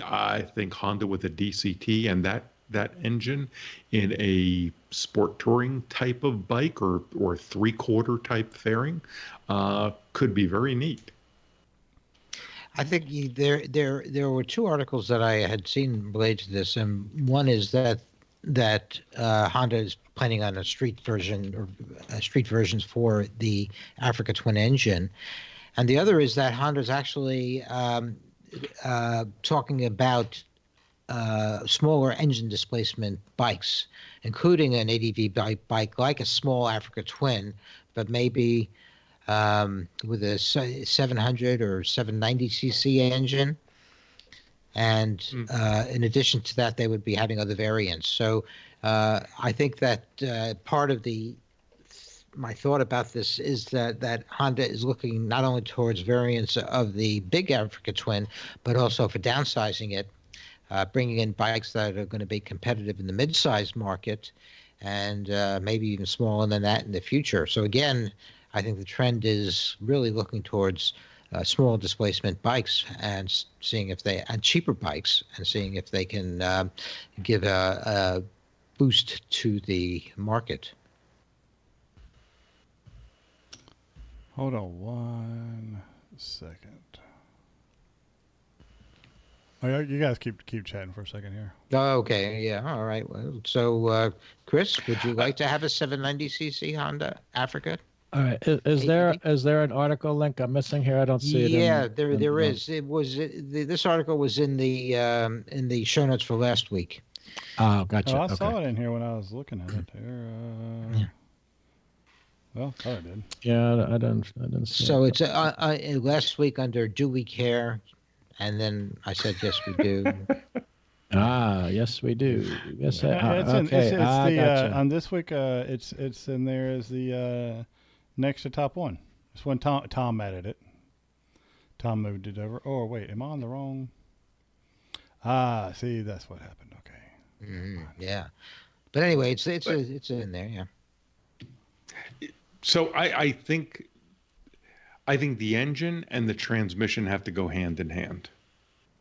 S3: I think Honda with a DCT and that engine in a sport touring type of bike or 3/4 type fairing could be very neat.
S4: I think there were two articles that I had seen related to this, and one is that Honda is planning on a street version or street versions for the Africa Twin engine, and the other is that Honda's actually talking about smaller engine displacement bikes, including an ADV bike like a small Africa Twin, but maybe with a 700 or 790 cc engine. And in addition to that, they would be having other variants. So I think that part of my thought about this is that Honda is looking not only towards variants of the big Africa Twin, but also for downsizing it, bringing in bikes that are going to be competitive in the mid-size market, and maybe even smaller than that in the future. So again, I think the trend is really looking towards small displacement bikes and seeing if and cheaper bikes, and seeing if they can give a boost to the market.
S2: Hold on 1 second. Oh, yeah, you guys keep chatting for a second here.
S4: Oh, okay, yeah, all right. Well, so Chris, would you like to have a 790cc Honda Africa?
S5: All right. Is there an article link I'm missing here? I don't see it.
S4: Yeah, there is. This article was in the show notes for last week.
S5: Oh, gotcha.
S2: Oh, I saw it in here when I was looking at it. There. Well, I thought I did.
S5: Yeah, I didn't see
S4: So
S5: it.
S4: it's last week under Do We Care? And then I said, yes, we do.
S5: Yes, we do. Yes,
S2: gotcha. On this week, it's in there as the next to top one. It's when Tom added it. Tom moved it over. Oh, wait, am I on the wrong? See, that's what happened. Okay.
S4: Mm-hmm. Yeah, but anyway, it's in there. Yeah.
S3: So I think the engine and the transmission have to go hand in hand.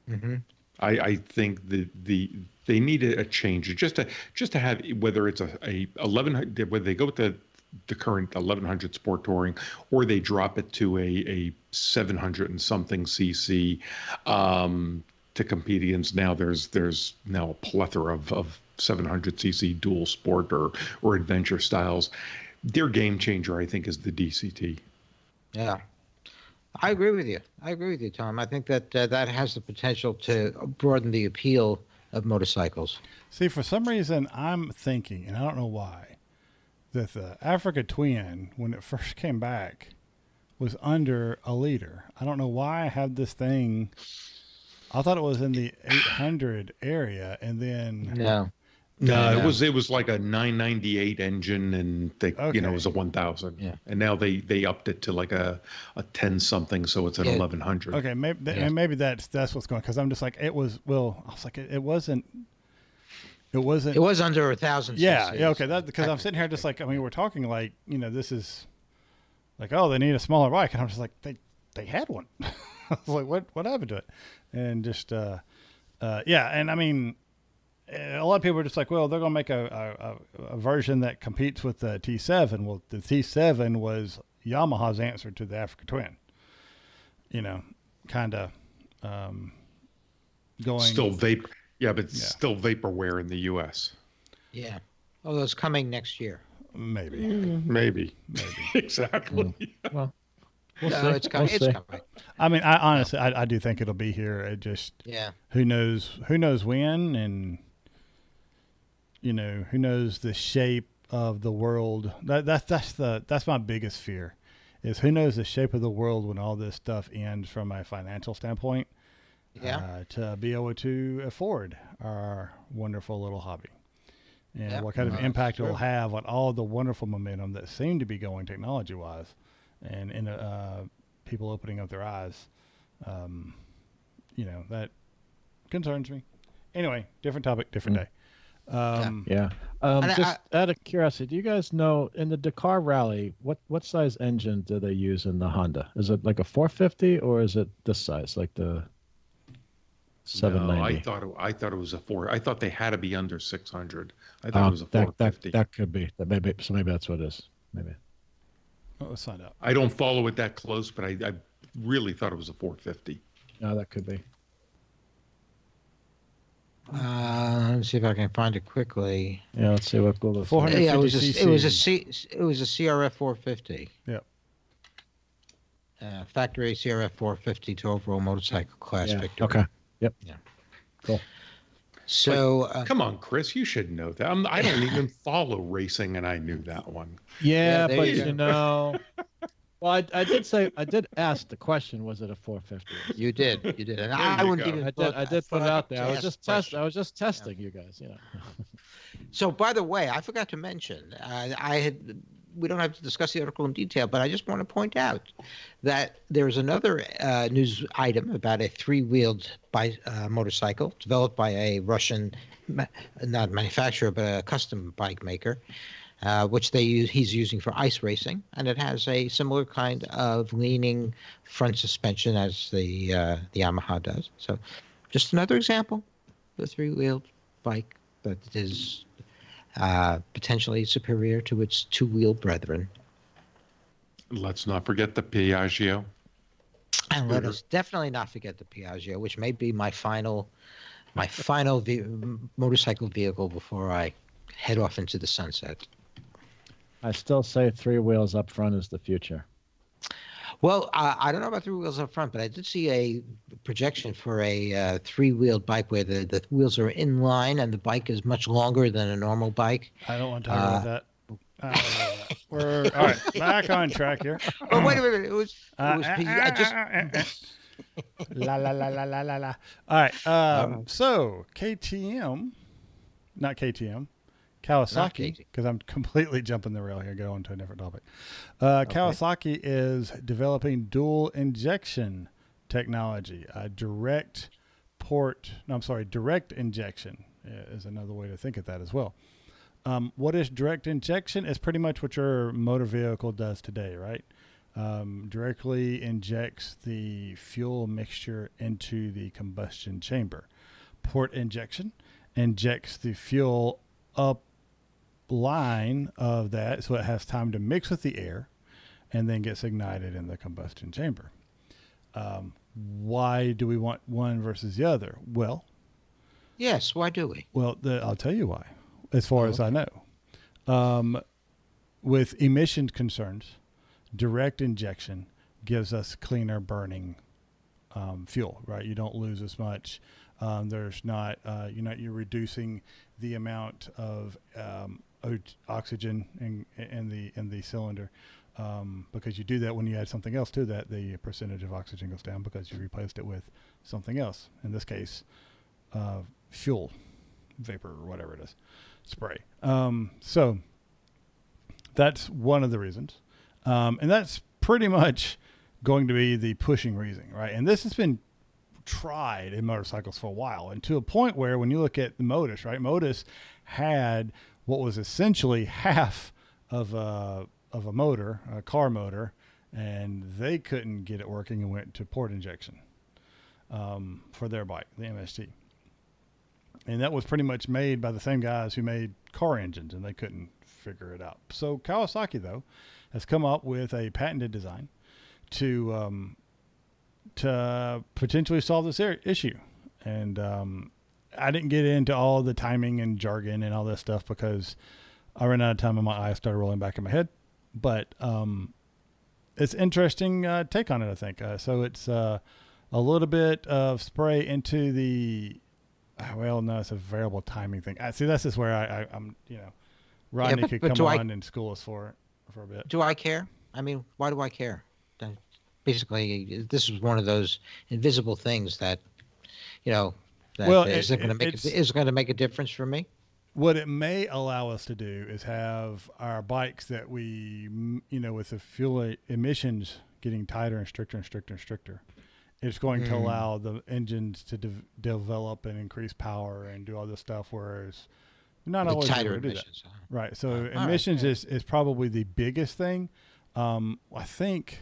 S4: Mm-hmm.
S3: I think they need a change just to have, whether it's a 1100, whether they go with the current 1100 Sport Touring, or they drop it to a 700 and something cc to compete against. Now there's now a plethora of 700 cc dual sport or adventure styles. Their game changer, I think, is the DCT.
S4: Yeah, I agree with you, Tom. I think that that has the potential to broaden the appeal of motorcycles.
S2: See, for some reason, I'm thinking, and I don't know why, that the Africa Twin, when it first came back, was under a liter. I don't know why I had this thing. I thought it was in the 800 area, and then
S3: No, it was like a 998 engine, and it was a 1000.
S4: Yeah.
S3: And now they upped it to like a 10 something, so it's an 1100.
S2: Okay, maybe that's what's going. Because I'm just like, it was. Well, I was like, it wasn't. It wasn't.
S4: It was under 1,000.
S2: Yeah. Okay. Because I'm sitting here just like, I mean, we're talking like, this is like, oh, they need a smaller bike, and I'm just like, they had one. I was like, what happened to it? And just and I mean, a lot of people are just like, well, they're going to make a version that competes with the T7. Well, the T7 was Yamaha's answer to the Africa Twin. Kind of going.
S3: Still vapor. Yeah, but still vaporware in the U.S.
S4: Yeah. Although it's coming next year.
S3: Maybe. Exactly.
S5: Well,
S4: it's coming. It's coming.
S2: I mean, I honestly, I do think it'll be here. It just, who knows when, and who knows the shape of the world. That's my biggest fear, is who knows the shape of the world when all this stuff ends from a financial standpoint. To be able to afford our wonderful little hobby, and what kind of impact it will have on all the wonderful momentum that seem to be going technology-wise, and in people opening up their eyes. That concerns me. Anyway, different topic, different day.
S5: Just out of curiosity, do you guys know, in the Dakar Rally, what size engine do they use in the Honda? Is it like a 450, or is it this size, like the 790?
S3: No, I thought it was a 4. I thought they had to be under 600. I thought it was a 450.
S5: That could be. Maybe that's what it is. Maybe.
S2: Oh, let's find out.
S3: I don't follow it that close, but I really thought it was a 450.
S5: No, that could be.
S4: Let me see if I can find it quickly.
S5: Yeah, let's see what Google.
S2: 450
S4: it was a CRF 450.
S2: Yep.
S4: Factory CRF 450 to overall motorcycle class victory.
S5: Okay. Yep.
S4: Yeah.
S5: Cool.
S4: So
S3: come on, Chris, you should know that. I don't even follow racing, and I knew that one.
S5: Yeah, but well, Well, I did ask the question, was it a 450?
S4: You did, and
S3: There
S4: I
S3: you
S4: wouldn't
S3: go.
S4: even.
S5: I did put it out there. I was just
S4: question.
S5: I was just testing you guys,
S4: So, by the way, I forgot to mention, I had. We don't have to discuss the article in detail, but I just want to point out that there's another news item about a three-wheeled motorcycle developed by a Russian, not manufacturer, but a custom bike maker, which he's using for ice racing, and it has a similar kind of leaning front suspension as the Yamaha does. So, just another example of a three-wheeled bike that is potentially superior to its two-wheeled brethren.
S3: Let's not forget the Piaggio.
S4: And let us definitely not forget the Piaggio, which may be my final motorcycle vehicle before I head off into the sunset.
S5: I still say 3 wheels up front is the future.
S4: Well, I don't know about 3 wheels up front, but I did see a projection for a three-wheeled bike where the wheels are in line and the bike is much longer than a normal bike.
S2: I don't want to talk about that. We're all right. Back on track here.
S4: Oh, wait a minute. It was I just.
S2: La la la la la la la. All right. So KTM, not KTM, Kawasaki, because I'm completely jumping the rail here, going to a different topic. Kawasaki is developing dual injection technology. Direct injection is another way to think of that as well. What is direct injection? It's pretty much what your motor vehicle does today, right? Directly injects the fuel mixture into the combustion chamber. Port injection injects the fuel up line of that so it has time to mix with the air and then gets ignited in the combustion chamber. Why do we want one versus the other? Well,
S4: yes, why do we?
S2: Well, I'll tell you why, as far as I know. With emission concerns, direct injection gives us cleaner burning fuel, right? You don't lose as much. There's not, you're reducing the amount of oxygen in the cylinder, because you do that when you add something else to that. The percentage of oxygen goes down because you replaced it with something else. In this case, fuel, vapor, or whatever it is, spray. So that's one of the reasons, and that's pretty much going to be the pushing reason, right? And this has been tried in motorcycles for a while, and to a point where when you look at the Modus, right? Modus had what was essentially half of a motor, a car motor, and they couldn't get it working and went to port injection for their bike, the MST. And that was pretty much made by the same guys who made car engines, and they couldn't figure it out. So Kawasaki, though, has come up with a patented design to potentially solve this issue. And I didn't get into all the timing and jargon and all this stuff because I ran out of time and my eyes started rolling back in my head. But it's interesting take on it, I think. So it's a little bit of spray into the well, no, it's a variable timing thing. See, this is where I'm, Rodney could come on and school us for a bit.
S4: Do I care? I mean, why do I care? Basically, this is one of those invisible things that, is going to make a difference for me.
S2: What it may allow us to do is have our bikes that we, with the fuel emissions getting tighter and stricter and stricter and stricter. It's going to allow the engines to develop and increase power and do all this stuff, whereas not always
S4: tighter
S2: able to do
S4: emissions.
S2: that. Right. So emissions is probably the biggest thing. I think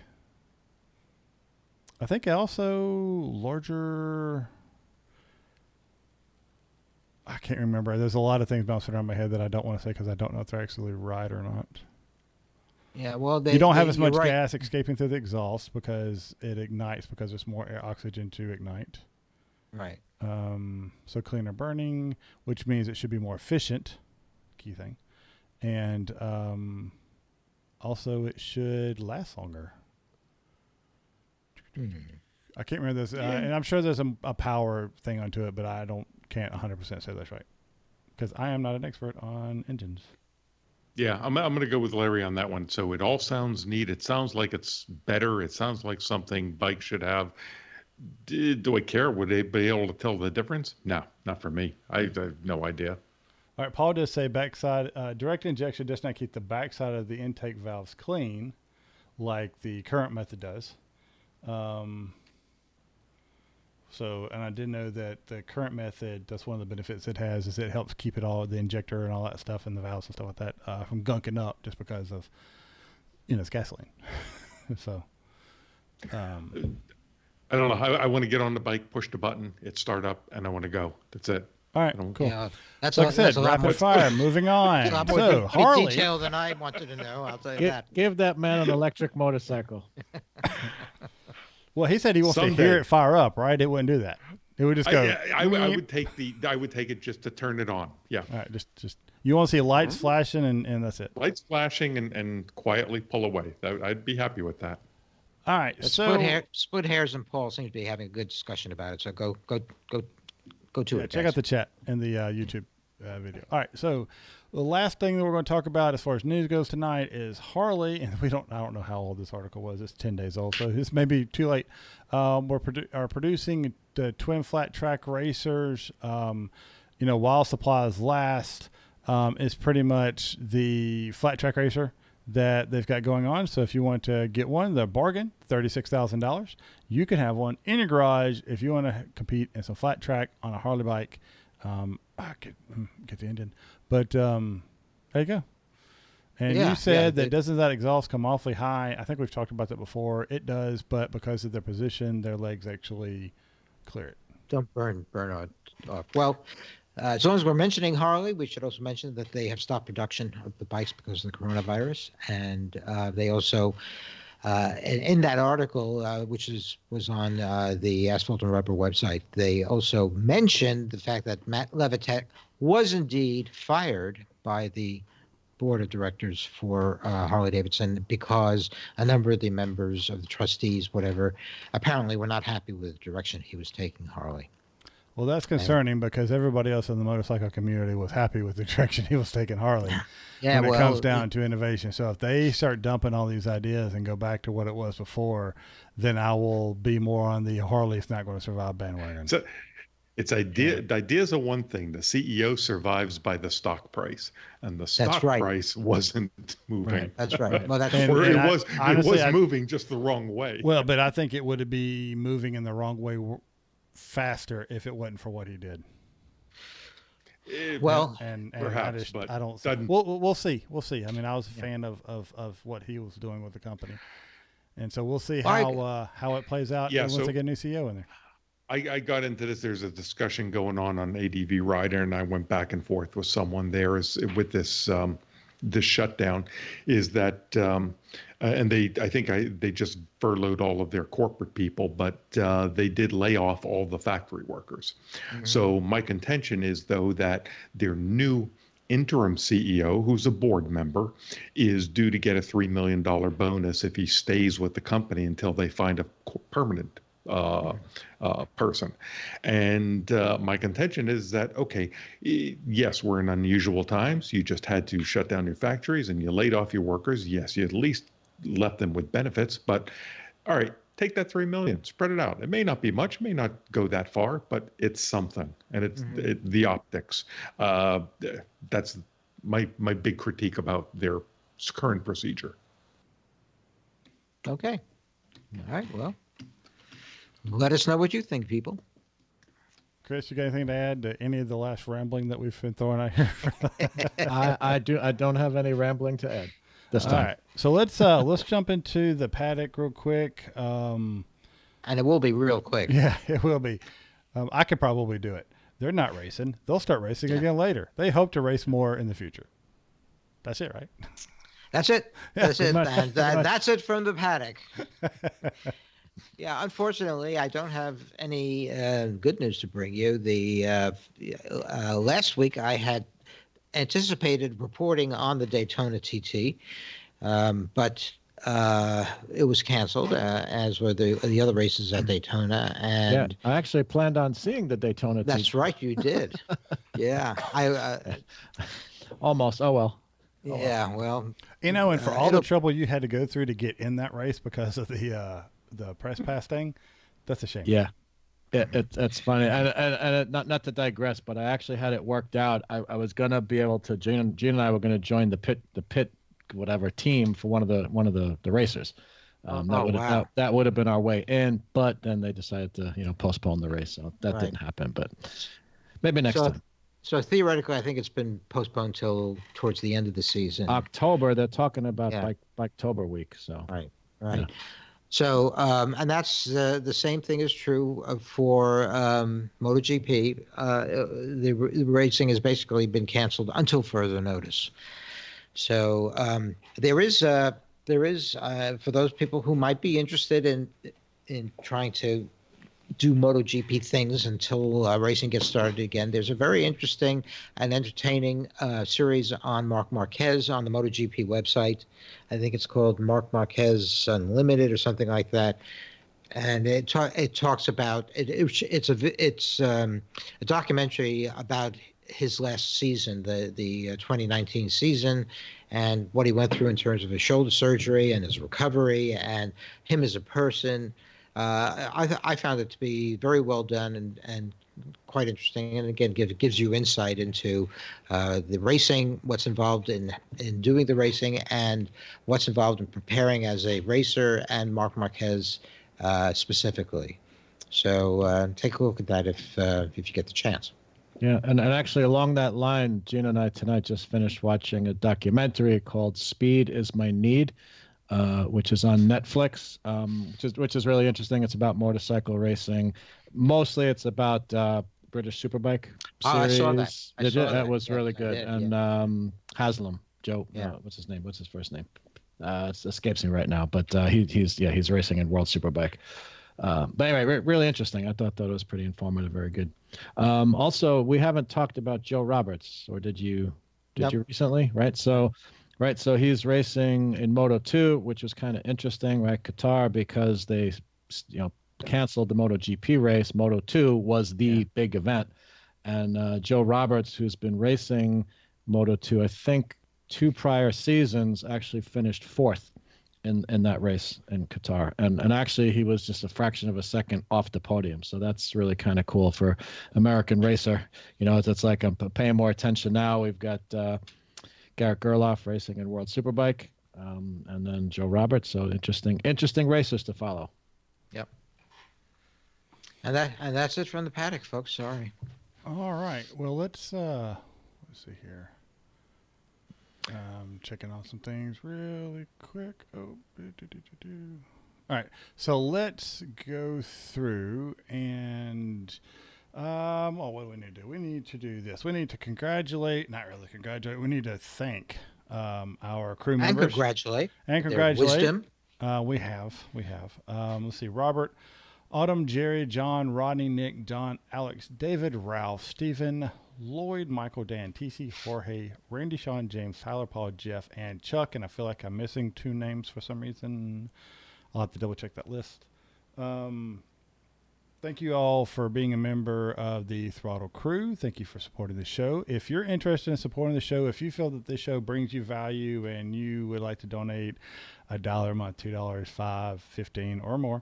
S2: also larger. I can't remember. There's a lot of things bouncing around my head that I don't want to say because I don't know if they're actually right or not.
S4: Yeah, well,
S2: you don't have as much gas escaping through the exhaust because it ignites because there's more oxygen to ignite.
S4: Right.
S2: So cleaner burning, which means it should be more efficient. Key thing, and also it should last longer. I can't remember this, and I'm sure there's a power thing onto it, but I can't 100% say that's right because I am not an expert on engines.
S3: Yeah, I'm going to go with Larry on that one. So it all sounds neat. It sounds like it's better. It sounds like something bikes should have. Do I care? Would they be able to tell the difference? No, not for me. I have no idea.
S2: All right, Paul does say backside direct injection does not keep the backside of the intake valves clean like the current method does. So, and I did know that the current method, that's one of the benefits it has, is it helps keep it all, the injector and all that stuff and the valves and stuff like that, from gunking up just because of, it's gasoline. So,
S3: I don't know. I want to get on the bike, push the button, it start up, and I want to go. That's it.
S2: all right,
S3: I don't-
S2: cool.
S4: Yeah, that's
S2: Like I
S4: a,
S2: said,
S4: that's a lot more,
S2: rapid fire, moving on.
S4: a lot more
S2: So, Harley.
S4: detail than I wanted to know. I'll tell you
S5: Give,
S4: that.
S5: give that man an electric motorcycle.
S2: Well, he said he wants to
S3: Someday.
S2: hear it fire up, right? It wouldn't do that. It would just go.
S3: I would take it just to turn it on. Yeah.
S2: All right, just you want to see lights flashing and that's it.
S3: Lights flashing and quietly pull away. I'd be happy with that.
S2: All right,
S4: But
S2: so
S4: Split Hairs and Paul seems to be having a good discussion about it. So go to
S2: yeah,
S4: it.
S2: check
S4: guys.
S2: out the chat and the YouTube video. All right, so the last thing that we're going to talk about as far as news goes tonight is Harley, and I don't know how old this article was. It's 10 days old, so this may be too late. We're producing the twin flat track racers. While supplies last, is pretty much the flat track racer that they've got going on. So if you want to get one, the bargain, $36,000. You can have one in your garage if you want to compete in some flat track on a Harley bike. Get the engine, but there you go. And
S4: Yeah,
S2: you said
S4: yeah,
S2: that doesn't that exhaust come awfully high? I think we've talked about that before. It does, but because of their position, their legs actually clear it.
S4: Don't burn off. Well, as long as we're mentioning Harley, we should also mention that they have stopped production of the bikes because of the coronavirus, and they also, in that article, which was on the Asphalt and Rubber website, they also mentioned the fact that Matt Levitek was indeed fired by the board of directors for Harley Davidson because a number of the members of the trustees, whatever, apparently were not happy with the direction he was taking Harley.
S2: Well, that's concerning because everybody else in the motorcycle community was happy with the direction he was taking Harley
S4: Yeah,
S2: when it
S4: well,
S2: comes down to innovation. So if they start dumping all these ideas and go back to what it was before, then I will be more on the Harley's not going to survive bandwagon.
S3: So the ideas are one thing. The CEO survives by the stock price, and the stock
S4: right.
S3: price wasn't moving.
S5: Right.
S4: That's right. Well, that's
S2: And-
S3: Or
S2: and
S3: it
S2: I-
S3: was
S2: honestly,
S3: moving just the wrong way.
S2: Well, but I think it would be moving in the wrong way faster if it wasn't for what he did.
S4: well.
S2: And
S3: Perhaps, but
S2: I don't.
S3: doesn't-
S2: We'll see. We'll see. I mean, I was a fan of what he was doing with the company, and so we'll see how it plays out.
S3: Yeah,
S2: once
S3: so-
S2: they get a new CEO in there.
S3: I got into this. There's a discussion going on ADV Rider, and I went back and forth with someone there with this this shutdown. Is that and they just furloughed all of their corporate people, but they did lay off all the factory workers.
S4: Mm-hmm.
S3: So my contention is though that their new interim CEO, who's a board member, is due to get a $3 million bonus if he stays with the company until they find a permanent person. And my contention is that, okay, yes, we're in unusual times. You just had to shut down your factories and you laid off your workers. Yes, you at least left them with benefits, but all right, take that 3 million, spread it out. It may not be much, may not go that far, but it's something. And it's the optics. That's my big critique about their current procedure.
S4: Okay. All right. Well, let us know what you think, people.
S2: Chris, you got anything to add to any of the last rambling that we've been throwing out here?
S5: I don't have any rambling to add this time.
S2: All right, so let's jump into the paddock real quick.
S4: And it will be real quick.
S2: Yeah, it will be. I could probably do it. They're not racing. They'll start racing again later. They hope to race more in the future. That's it, right?
S4: That's it. That's it.
S5: much.
S4: And that's it from the paddock. Yeah, unfortunately, I don't have any good news to bring you. The last week I had anticipated reporting on the Daytona TT, but it was canceled, as were the other races at Daytona. And
S5: I actually planned on seeing the Daytona.
S4: that's right, you did. Yeah, I
S5: Almost. Oh well.
S4: Yeah, well,
S2: And for all the
S4: it'll
S2: trouble you had to go through to get in that race because of the press pass thing, that's a shame.
S5: Yeah. It's funny, and not to digress, but I actually had it worked out. I was gonna be able to Gene and I were gonna join the pit whatever team for one of the racers.
S4: oh wow,
S5: That would have been our way in, but then they decided to postpone the race, so that
S4: right.
S5: didn't happen. But maybe next
S4: So
S5: time.
S4: so theoretically, I think it's been postponed till towards the end of the season.
S5: October, they're talking about
S4: Yeah,
S5: October week. So
S4: right,
S5: yeah,
S4: right. So, and that's the same thing is true for MotoGP. The racing has basically been canceled until further notice. So there is for those people who might be interested in trying to do MotoGP things until racing gets started again. There's a very interesting and entertaining series on Mark Marquez on the MotoGP website. I think it's called Mark Marquez Unlimited or something like that. And it talks about it's a documentary about his last season, the 2019 season, and what he went through in terms of his shoulder surgery and his recovery and him as a person. I found it to be very well done and quite interesting, and again gives you insight into the racing, what's involved in doing the racing, and what's involved in preparing as a racer, and Mark Marquez specifically. So take a look at that if you get the chance.
S5: yeah, and actually along that line, Gina and I tonight just finished watching a documentary called "Speed Is My Need." Which is on Netflix, which is really interesting. It's about motorcycle racing. Mostly, it's about British Superbike
S4: Oh, I saw that.
S5: series.
S4: I
S5: Did you?
S4: saw
S5: That
S4: that.
S5: was
S4: Yes,
S5: really
S4: I
S5: good.
S4: did.
S5: And
S4: Yeah.
S5: Haslam, Joe.
S4: Yeah.
S5: What's his name? What's his first name? It escapes me right now. But he's racing in World Superbike. But anyway, really interesting. I thought that was pretty informative. Very good. Also, we haven't talked about Joe Roberts, or did you? Did
S4: Nope.
S5: you recently? Right. So. Right, so he's racing in Moto 2, which was kind of interesting, right? Qatar, because they, canceled the MotoGP race. Moto 2 was the big event, and Joe Roberts, who's been racing Moto 2, I think 2 prior seasons, actually finished fourth in that race in Qatar, and actually he was just a fraction of a second off the podium. So that's really kind of cool for American racer. It's like I'm paying more attention now. We've got. Garrett Gerloff racing in World Superbike, and then Joe Roberts. So interesting racers to follow.
S4: Yep. And that's it from the paddock, folks. Sorry.
S2: All right. Well, let's see here. Checking on some things really quick. Oh, all right. So let's go through and. Well, what do we need to do? We need to do this. We need to not really congratulate. We need to thank our crew
S4: And
S2: members
S4: congratulate.
S2: and
S4: Their
S2: congratulate.
S4: wisdom.
S2: We have. Let's see. Robert, Autumn, Jerry, John, Rodney, Nick, Don, Alex, David, Ralph, Stephen, Lloyd, Michael, Dan, TC, Jorge, Randy, Sean, James, Tyler, Paul, Jeff, and Chuck. And I feel like I'm missing 2 names for some reason. I'll have to double check that list. Thank you all for being a member of the Throttle crew. Thank you for supporting the show. If you're interested in supporting the show, if you feel that this show brings you value and you would like to donate $1 a month, $2, $5, $15 or more,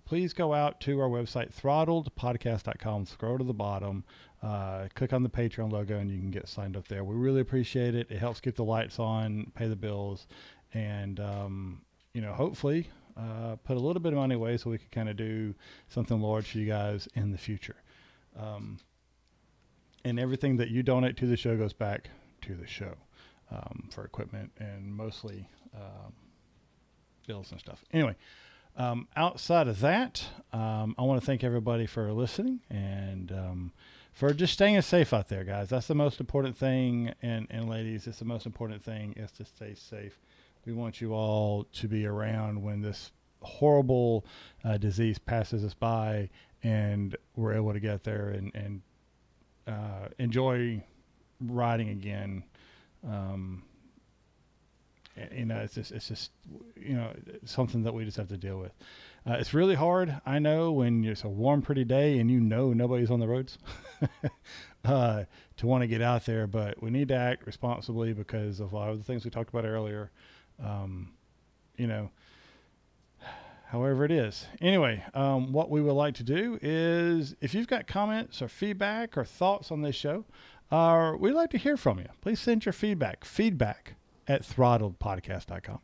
S2: please go out to our website, throttledpodcast.com, scroll to the bottom, click on the Patreon logo, and you can get signed up there. We really appreciate it. It helps keep the lights on, pay the bills, and, hopefully put a little bit of money away so we can kind of do something large for you guys in the future. And everything that you donate to the show goes back to the show for equipment and mostly bills and stuff. Anyway, outside of that, I want to thank everybody for listening and for just staying safe out there, guys. That's the most important thing. And ladies, it's the most important thing is to stay safe. We want you all to be around when this horrible disease passes us by and we're able to get there and enjoy riding again. It's just something that we just have to deal with. It's really hard. I know when it's a warm, pretty day and nobody's on the roads, to want to get out there, but we need to act responsibly because of a lot of the things we talked about earlier. You know, however it is. Anyway, what we would like to do is if you've got comments or feedback or thoughts on this show, we'd like to hear from you. Please send your feedback at throttledpodcast.com.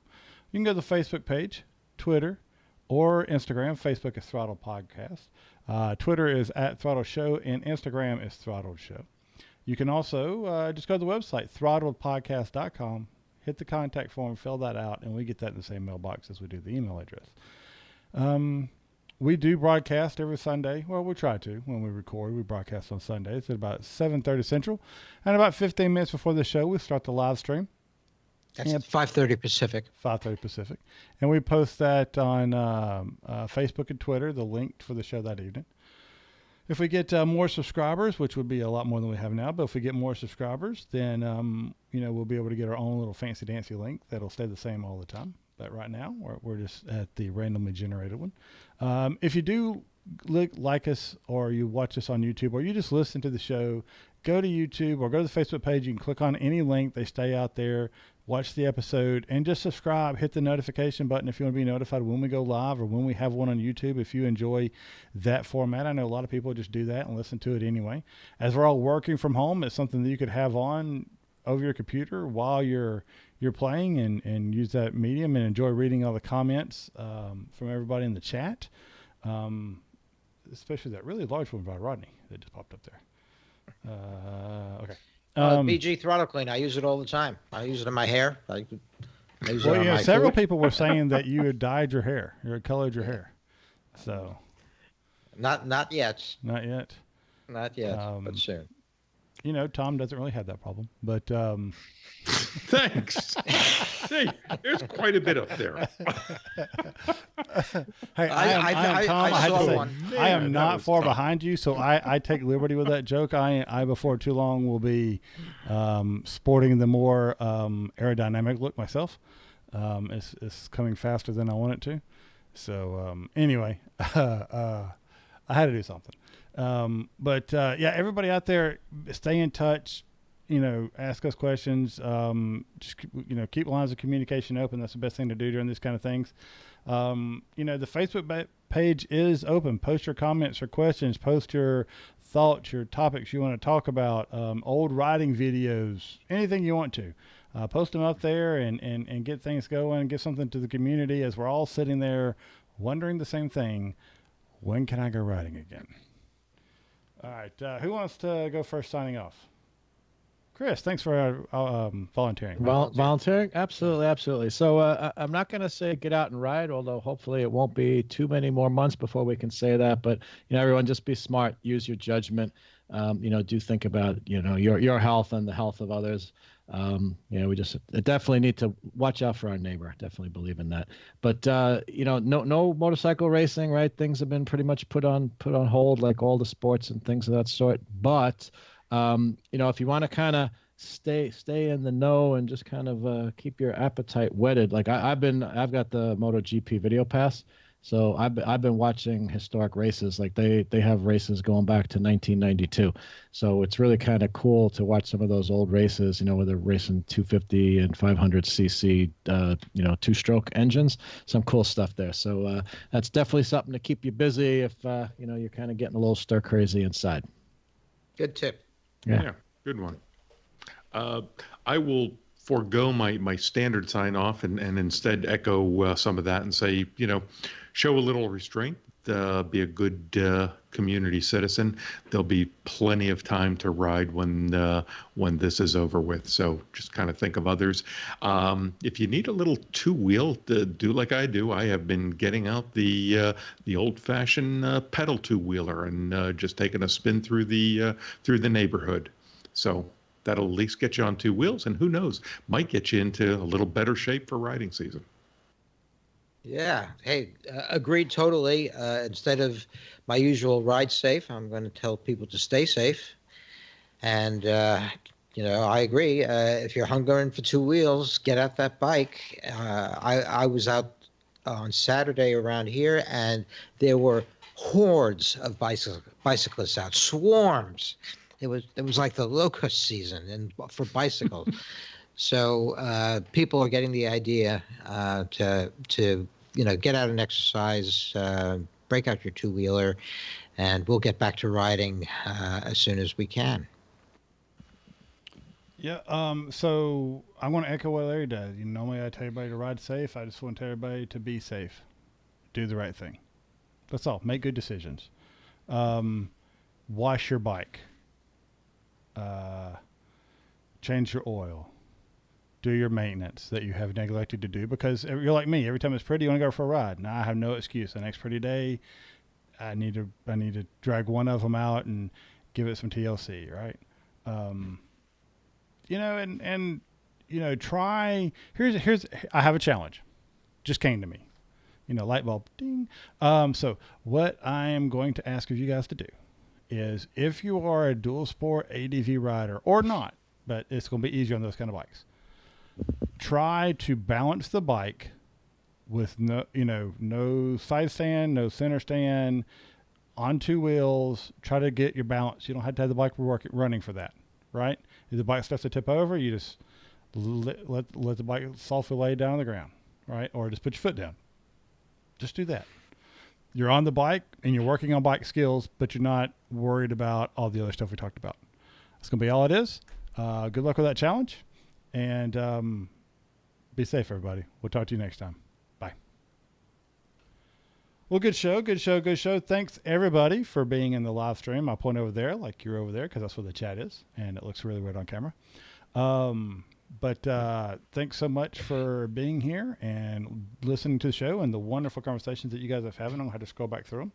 S2: You can go to the Facebook page, Twitter, or Instagram. Facebook is Throttled Podcast. Twitter is at Throttle Show, and Instagram is Throttled Show. You can also just go to the website, throttledpodcast.com, hit the contact form, fill that out, and we get that in the same mailbox as we do the email address. We do broadcast every Sunday. Well, we try to. When we record, we broadcast on Sundays at about 7:30 Central. And about 15 minutes before the show, we start the live stream.
S4: That's 5:30 Pacific.
S2: 5:30 Pacific. And we post that on Facebook and Twitter, the link for the show that evening. If we get more subscribers, which would be a lot more than we have now, but if we get more subscribers, then, we'll be able to get our own little fancy-dancy link that'll stay the same all the time. But right now, we're just at the randomly generated one. If you do like us or you watch us on YouTube or you just listen to the show, go to YouTube or go to the Facebook page. You can click on any link. They stay out there. Watch the episode and just subscribe. Hit the notification button if you want to be notified when we go live or when we have one on YouTube. If you enjoy that format, I know a lot of people just do that and listen to it anyway. As we're all working from home, it's something that you could have on over your computer while you're playing and use that medium and enjoy reading all the comments from everybody in the chat, especially that really large one by Rodney that just popped up there. Okay.
S4: BG throttle clean. I use it all the time. I use it in my hair. I use it on my
S2: several
S4: foot.
S2: people were saying that you had dyed your hair, you had colored your hair. So.
S4: Not yet.
S2: Not yet.
S4: Not yet, but soon.
S2: Tom doesn't really have that problem, but
S3: Thanks. Hey, there's quite a bit up there.
S2: Hey, I am Tom. I had to say,
S4: one.
S2: I am not far
S3: tough.
S2: behind you, so I take liberty with that joke. I before too long will be sporting the more aerodynamic look myself. It's coming faster than I want it to. So anyway, I had to do something. But everybody out there, stay in touch. Ask us questions. Just keep lines of communication open. That's the best thing to do during these kind of things. The Facebook page is open. Post your comments or questions. Post your thoughts, your topics you want to talk about. Old riding videos, anything you want to. Post them up there and get things going. Give something to the community as we're all sitting there wondering the same thing. When can I go riding again? All right. Who wants to go first signing off? Chris, thanks for volunteering.
S5: Volunteering? Absolutely. So I'm not going to say get out and ride, although hopefully it won't be too many more months before we can say that. But, everyone just be smart, use your judgment. Do think about, your health and the health of others. We just definitely need to watch out for our neighbor. Definitely believe in that. But, no motorcycle racing, right? Things have been pretty much put on hold, like all the sports and things of that sort. But, if you want to kind of stay in the know and just kind of keep your appetite whetted, like I've got the MotoGP video pass. So I've been watching historic races. Like they have races going back to 1992. So it's really kind of cool to watch some of those old races, where they're racing 250 and 500 cc, two-stroke engines. Some cool stuff there. So that's definitely something to keep you busy if, you're kind of getting a little stir crazy inside.
S4: Good tip.
S3: Yeah, good one. I will forego my standard sign off and instead echo some of that and say, show a little restraint, be a good community citizen. There'll be plenty of time to ride when this is over with. So just kind of think of others. If you need a little two-wheel, do like I do. I have been getting out the old-fashioned pedal two-wheeler and just taking a spin through the neighborhood. So that'll at least get you on two wheels, and who knows, might get you into a little better shape for riding season.
S4: Yeah. Hey, agreed totally. Instead of my usual ride safe, I'm going to tell people to stay safe. And, I agree. If you're hungering for two wheels, get out that bike. I was out on Saturday around here, and there were hordes of bicyclists out, swarms. It was like the locust season for bicycles. So people are getting the idea to get out and exercise, break out your two-wheeler, and we'll get back to riding as soon as we can.
S2: Yeah. So I want to echo what Larry does. Normally I tell everybody to ride safe. I just want to tell everybody to be safe. Do the right thing. That's all. Make good decisions. Wash your bike. Change your oil. Do your maintenance that you have neglected to do, because you're like me. Every time it's pretty, you want to go for a ride. Now I have no excuse. The next pretty day, I need to drag one of them out and give it some TLC, right? Try. Here's. I have a challenge. Just came to me. Light bulb, ding. So what I am going to ask of you guys to do is, if you are a dual sport ADV rider or not, but it's going to be easier on those kind of bikes, try to balance the bike with no side stand, no center stand, on two wheels. Try to get your balance. You don't have to have the bike running for that, right? If the bike starts to tip over, you just let the bike softly lay down on the ground, right? Or just put your foot down. Just do that. You're on the bike and you're working on bike skills, but you're not worried about all the other stuff we talked about. That's going to be all it is. Good luck with that challenge, and be safe, everybody. We'll talk to you next time. Bye. Well, good show. Thanks, everybody, for being in the live stream. I'll point over there like you're over there, because that's where the chat is, and it looks really weird on camera. But thanks so much for being here and listening to the show and the wonderful conversations that you guys are having. I don't have to scroll back through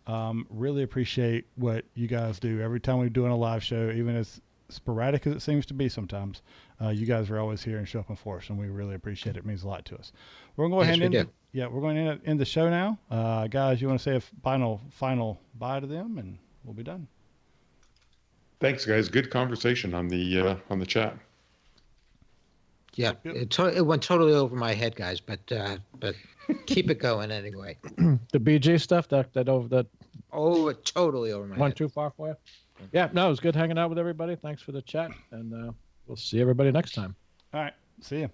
S2: them. Really appreciate what you guys do every time we're doing a live show, even as sporadic as it seems to be sometimes. You guys are always here and show up in force, and we really appreciate it. It means a lot to us. We're going to go ahead and we're going to end the show now. Guys, you want to say a final bye to them, and we'll be done.
S3: Thanks, guys. Good conversation on the chat.
S4: Yeah, it went totally over my head, guys, but keep it going anyway.
S5: The BG stuff that
S4: totally over my head.
S5: Went too far for you? Yeah, no, it was good hanging out with everybody. Thanks for the chat, and we'll see everybody next time.
S2: All right, see you.